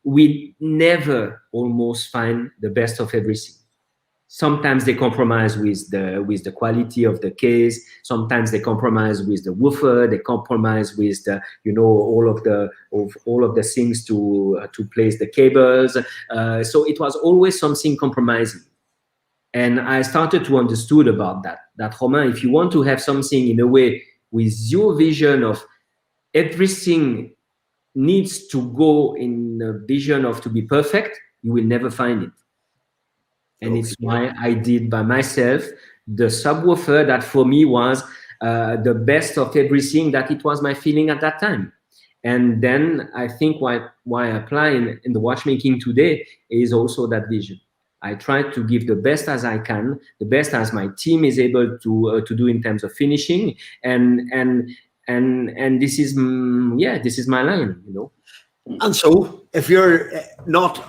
Speaker 3: we never almost find the best of everything. Sometimes they compromise with the quality of the case. Sometimes they compromise with the woofer. They compromise with the, you know, all of the things to place the cables. So it was always something compromising. And I started to understood about that, Romain, if you want to have something in a way with your vision of everything needs to go in the vision of to be perfect, you will never find it. And it's why I did by myself the subwoofer that for me was the best of everything, that it was my feeling at that time. And then I think why I apply in the watchmaking today is also that vision. I try to give the best as I can, the best as my team is able to do in terms of finishing, and this is this is my line, you know.
Speaker 1: And so, if you're not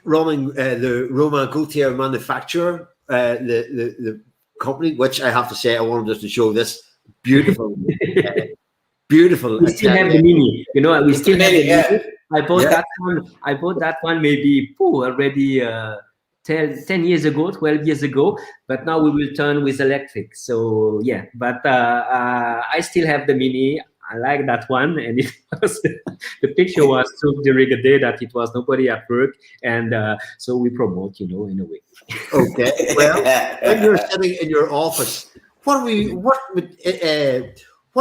Speaker 1: the Romain Gauthier manufacturer, the company, which I have to say, I wanted us to show this beautiful, beautiful.
Speaker 3: We still have the mini, you know. We still have the mini. I bought
Speaker 2: Yeah.
Speaker 3: that one. I bought that one maybe already 10 years ago, 12 years ago. But now we will turn with electric. So yeah, but I still have the mini. I like that one, and it was the picture was took during a day that it was nobody at work, and so we promote, you know, in a way.
Speaker 1: Okay. Well, when you're sitting in your office, what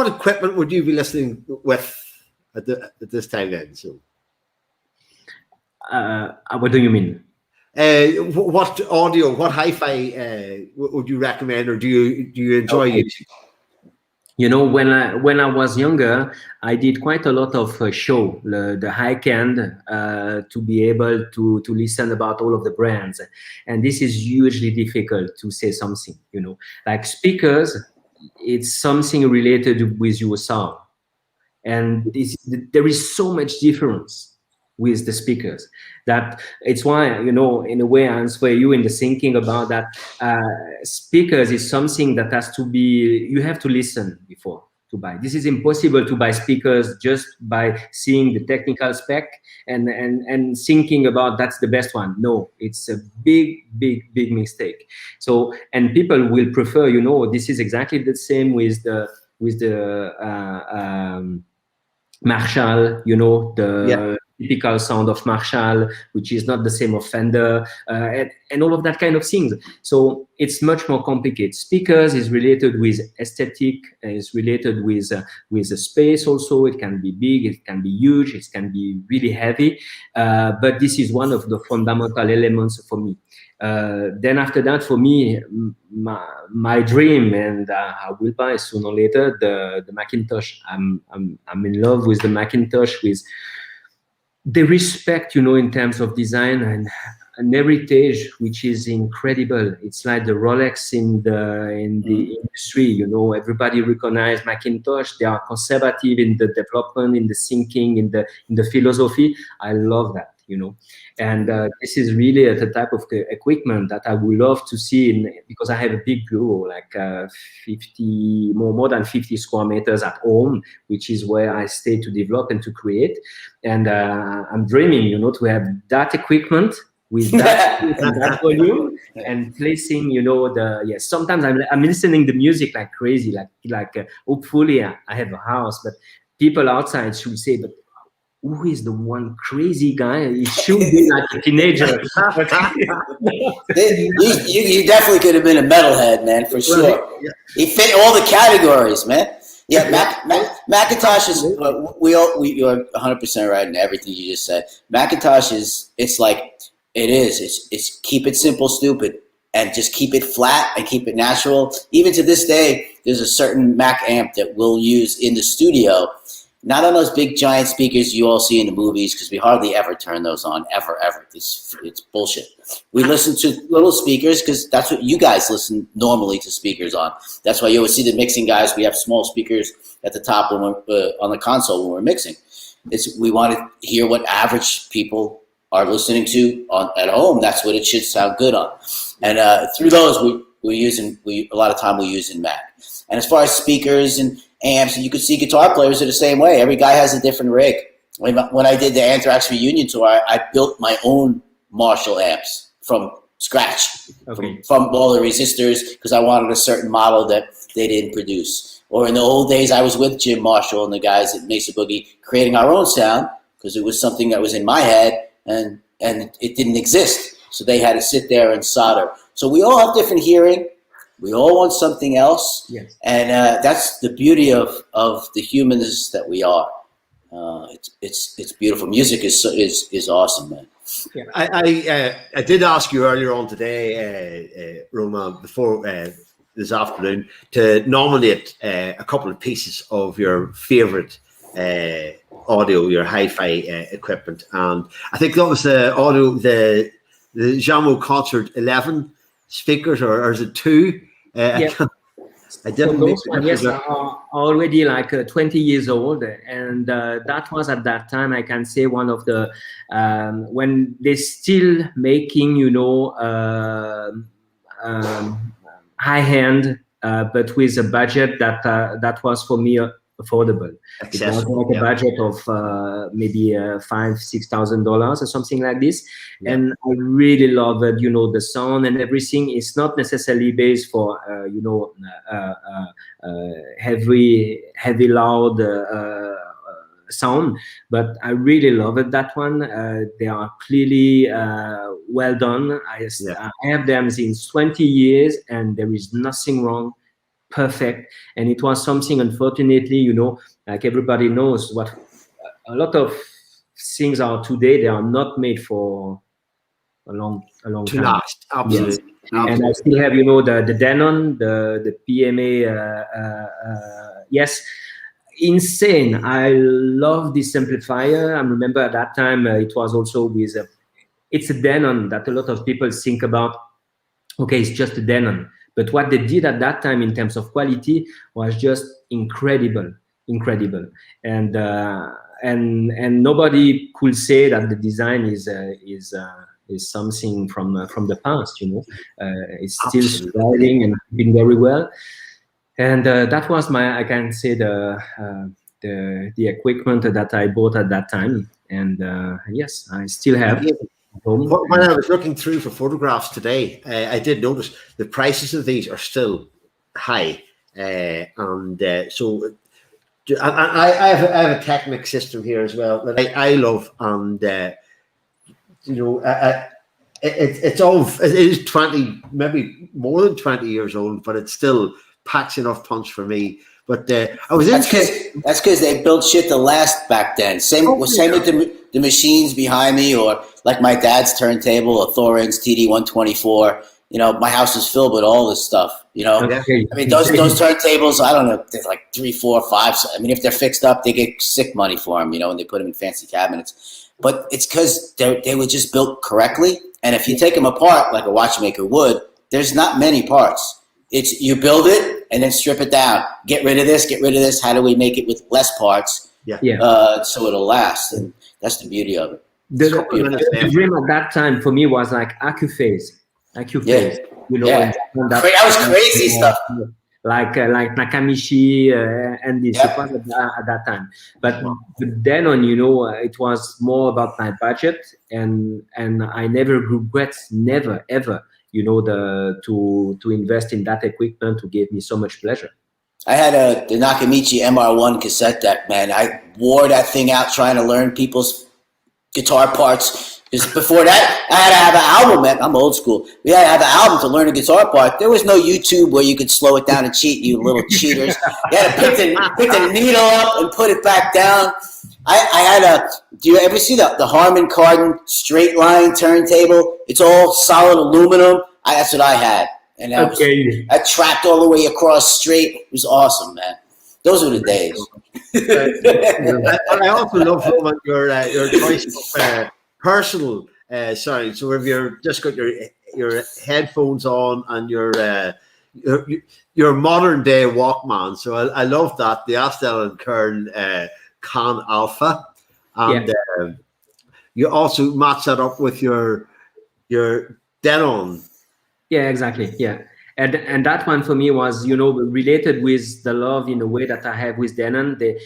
Speaker 1: equipment would you be listening with at this time then? So,
Speaker 3: What do you mean?
Speaker 1: What audio, what hi-fi would you recommend, or do you enjoy using?
Speaker 3: You know, when I was younger, I did quite a lot of show, the high end, to be able to listen about all of the brands, and this is hugely difficult to say something. You know, like speakers, it's something related with your sound, and there is so much difference with the speakers that it's why, you know, in a way I answer you in the thinking about that. Speakers is something that has to be, you have to listen before to buy. This is impossible to buy speakers just by seeing the technical spec and thinking about that's the best one. No, it's a big mistake. So, and people will prefer, you know, this is exactly the same with the Marshall, you know, the typical sound of Marshall, which is not the same of Fender, and all of that kind of things. So it's much more complicated. Speakers is related with aesthetic, is related with the space also. It can be big, it can be huge, it can be really heavy, but this is one of the fundamental elements for me. Then after that, for me, my dream, and I will buy sooner or later the Macintosh. I'm in love with the Macintosh, with the respect, you know, in terms of design and an heritage which is incredible. It's like the Rolex in the industry. You know, everybody recognizes Macintosh. They are conservative in the development, in the thinking, in the philosophy. I love that, you know. And this is really the type of equipment that I would love to see because I have a big bureau, like 50 more than 50 square meters at home, which is where I stay to develop and to create. And I'm dreaming, you know, to have that equipment with that, that volume, and placing, you know, sometimes I'm listening to music like crazy, like hopefully I have a house, but people outside should say, but who is the one crazy guy? It should be like a teenager.
Speaker 2: You definitely could have been a metalhead, man, for sure. Right. Yeah. He fit all the categories, man. Yeah, Macintosh is. You're 100% right in everything you just said. Macintosh is. It's like it is. It's keep it simple, stupid, and just keep it flat and keep it natural. Even to this day, there's a certain Mac amp that we'll use in the studio. Not on those big giant speakers you all see in the movies, because we hardly ever turn those on, ever. It's bullshit. We listen to little speakers because that's what you guys listen normally to speakers on. That's why you always see the mixing guys. We have small speakers at the top when we're on the console when we're mixing. We want to hear what average people are listening to at home. That's what it should sound good on. And through those, a lot of time we use in Mac. And as far as speakers and amps, and you can see guitar players are the same way. Every guy has a different rig. When I did the Anthrax reunion tour, I built my own Marshall amps from scratch, from all the resistors, because I wanted a certain model that they didn't produce. Or in the old days, I was with Jim Marshall and the guys at Mesa Boogie creating our own sound, because it was something that was in my head and it didn't exist. So they had to sit there and solder. So we all have different hearing. We all want something else, yes. And that's the beauty of the humans that we are. It's beautiful. Music is awesome, man.
Speaker 1: Yeah. I did ask you earlier on today, Romain, before this afternoon, to nominate a couple of pieces of your favorite audio, your hi-fi equipment, and I think that was the audio, the Jameau Concert 11 speakers, or is it 2? I didn't
Speaker 3: So
Speaker 1: make
Speaker 3: those ones, yes, are already like 20 years old, and that was at that time, I can say, one of the when they're still making, you know, high-end, but with a budget that that was for me affordable.
Speaker 1: accessible.
Speaker 3: It was like a budget of maybe $5,000-6,000 or something like this.
Speaker 1: Yeah.
Speaker 3: And I really love it. You know, the sound and everything is not necessarily based for you know, heavy loud sound, but I really love it, that one. They are clearly well done. I have them since 20 years and there is nothing wrong. Perfect. And it was something, unfortunately, you know, like everybody knows, what a lot of things are today, they are not made for a long
Speaker 1: To
Speaker 3: time.
Speaker 1: last, absolutely.
Speaker 3: Yes. And I still have, you know, the Denon, the PMA, yes, insane. I love this amplifier. I remember at that time it was also with it's a Denon that a lot of people think about. Okay, it's just a Denon, but what they did at that time in terms of quality was just incredible, and nobody could say that the design is something from the past. You know, it's still surviving and doing very well. And that was my, I can say, the equipment that I bought at that time. And yes, I still have.
Speaker 1: When I was looking through for photographs today, I did notice the prices of these are still high, and so I have a Technic system here as well that I love, and you know, it is 20, maybe more than 20 years old, but it still packs enough punch for me. But I was interested.
Speaker 2: That's because they built shit to last back then. Same with the machines behind me, or like my dad's turntable, a Thorens TD-124. You know, my house is filled with all this stuff. You know, I mean, those turntables, I don't know, they're like 3, 4, 5. I mean, if they're fixed up, they get sick money for them. You know, and they put them in fancy cabinets. But it's because they were just built correctly. And if you take them apart like a watchmaker would, there's not many parts. It's you build it and then strip it down. Get rid of this. How do we make it with less parts? So it'll last, and that's the beauty of it.
Speaker 3: The dream at that time for me was like AccuPhase. You know,
Speaker 2: that was crazy stuff.
Speaker 3: Like Nakamichi and this it was at that time. But then on, you know, it was more about my budget, and I never regret, never ever, you know, to invest in that equipment to give me so much pleasure.
Speaker 2: I had the Nakamichi MR1 cassette deck, man. I wore that thing out trying to learn people's guitar parts. Because before that, I had to have an album, man. I'm old school. We had to have an album to learn a guitar part. There was no YouTube where you could slow it down and cheat, you little cheaters. You had to pick the needle up and put it back down. I had do you ever see the Harman Kardon straight line turntable? It's all solid aluminum. That's what I had. And I tracked all the way across straight. It was awesome, man. Those were the days.
Speaker 1: I also love, Roman, your choice of personal sound. So if you're just got your headphones on and your modern day Walkman. So I love that, the Astel and Kern Can Alpha, and you also match that up with your Denon.
Speaker 3: Yeah, exactly. Yeah. And that one for me was, you know, related with the love in a way that I have with Denon. They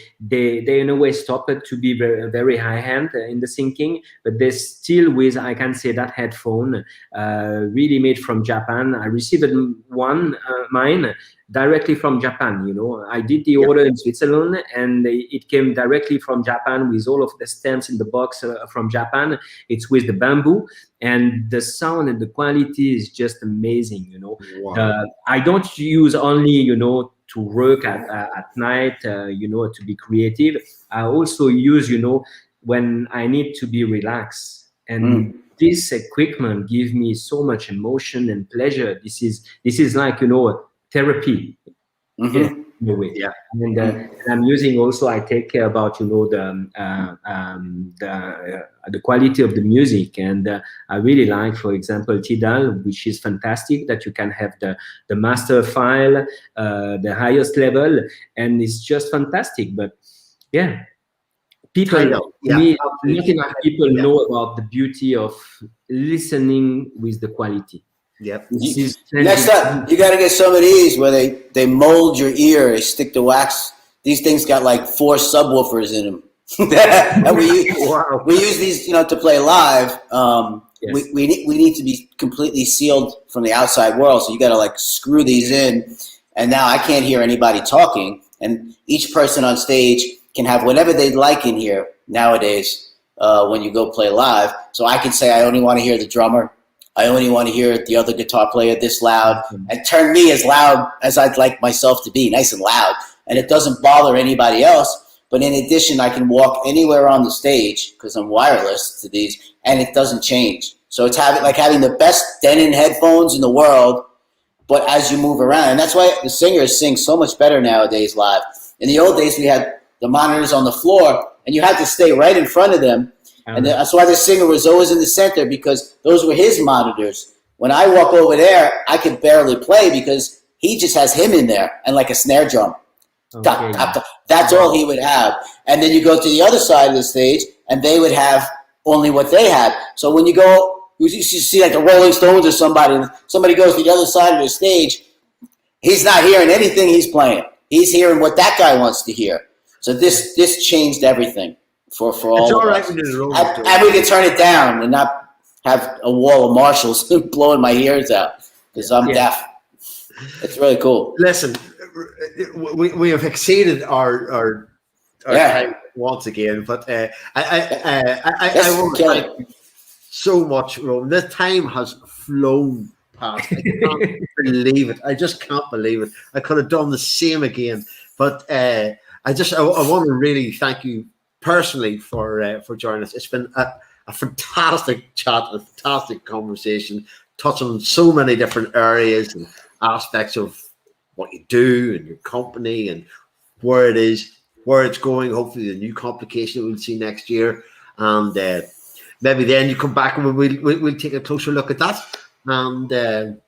Speaker 3: in a way stopped to be very, very high-end in the thinking, but they still with, I can say, that headphone really made from Japan. I received mine directly from Japan. You know, I did the order in Switzerland, and it came directly from Japan with all of the stamps in the box from Japan. It's with the bamboo, and the sound and the quality is just amazing. You know, I don't use only, you know, to work at night, you know, to be creative. I also use, you know, when I need to be relaxed, and this equipment gives me so much emotion and pleasure. This is like, you know, therapy. No way.
Speaker 1: Yeah.
Speaker 3: And I'm using also, I take care about, you know, the quality of the music. And I really like, for example, Tidal, which is fantastic, that you can have the master file, the highest level, and it's just fantastic. But yeah, people, me, not enough people know about the beauty of listening with the quality.
Speaker 1: Yep.
Speaker 2: Next up, you got to get some of these where they mold your ear. They stick the wax. These things got like 4 subwoofers in them. And we use these, you know, to play live. Yes. We need to be completely sealed from the outside world. So you got to like screw these in. And now I can't hear anybody talking. And each person on stage can have whatever they'd like in here nowadays when you go play live. So I can say I only want to hear the drummer. I only want to hear the other guitar player this loud, and turn me as loud as I'd like myself to be, nice and loud. And it doesn't bother anybody else. But in addition, I can walk anywhere on the stage because I'm wireless to these, and it doesn't change. So it's like having the best Denon headphones in the world, but as you move around. And that's why the singers sing so much better nowadays live. In the old days, we had the monitors on the floor, and you had to stay right in front of them. And that's why the singer was always in the center, because those were his monitors. When I walk over there, I could barely play because he just has him in there and like a snare drum. Okay. That's all he would have. And then you go to the other side of the stage, and they would have only what they had. So when you go, you see like the Rolling Stones or somebody goes to the other side of the stage, he's not hearing anything he's playing. He's hearing what that guy wants to hear. So this changed everything. For all
Speaker 1: it's
Speaker 2: of
Speaker 1: all right
Speaker 2: us.
Speaker 1: when you're
Speaker 2: And we can turn it down and not have a wall of Marshalls blowing my ears out because I'm deaf. It's really cool.
Speaker 1: Listen, we have exceeded our time once again, but I want to thank you so much, Romain. This time has flown past. I can't believe it. I just can't believe it. I could have done the same again, but I want to really thank you personally for joining us. It's been a fantastic chat, a fantastic conversation, touching on so many different areas and aspects of what you do and your company and where it is, where it's going. Hopefully, the new complication that we'll see next year, and maybe then you come back and we'll take a closer look at that. And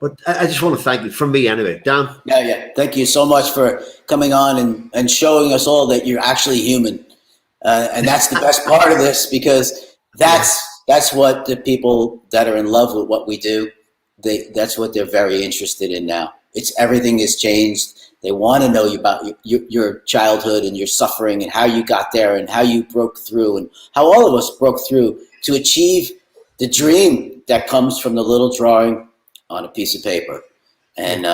Speaker 1: but I just want to thank you from me anyway, Dan.
Speaker 2: Yeah. Thank you so much for coming on and showing us all that you're actually human. And that's the best part of this, because that's what the people that are in love with what we do, that's what they're very interested in now. Everything has changed. They want to know about your childhood and your suffering and how you got there and how you broke through and how all of us broke through to achieve the dream that comes from the little drawing on a piece of paper. And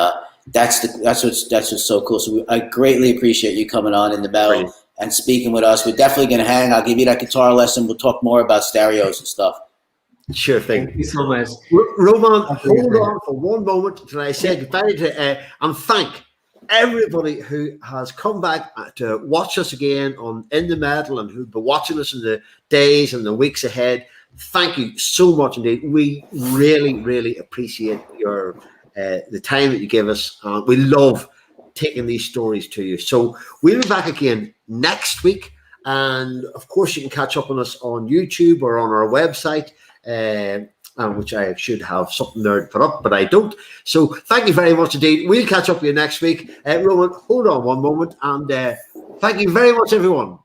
Speaker 2: that's what's so cool. So I greatly appreciate you coming on in the Metal and speaking with us. We're definitely going to hang. I'll give you that guitar lesson. We'll talk more about stereos and stuff.
Speaker 1: Sure thing.
Speaker 3: Thank you so much.
Speaker 1: Romain, hold on for one moment till I say goodbye to and thank everybody who has come back to watch us again on In the Metal and who'll be watching us in the days and the weeks ahead. Thank you so much indeed. We really, really appreciate your the time that you give us. We love taking these stories to you. So we'll be back again next week. And of course, you can catch up on us on YouTube or on our website, which I should have something there to put up, but I don't. So thank you very much indeed. We'll catch up with you next week. Romain, hold on one moment. And thank you very much, everyone.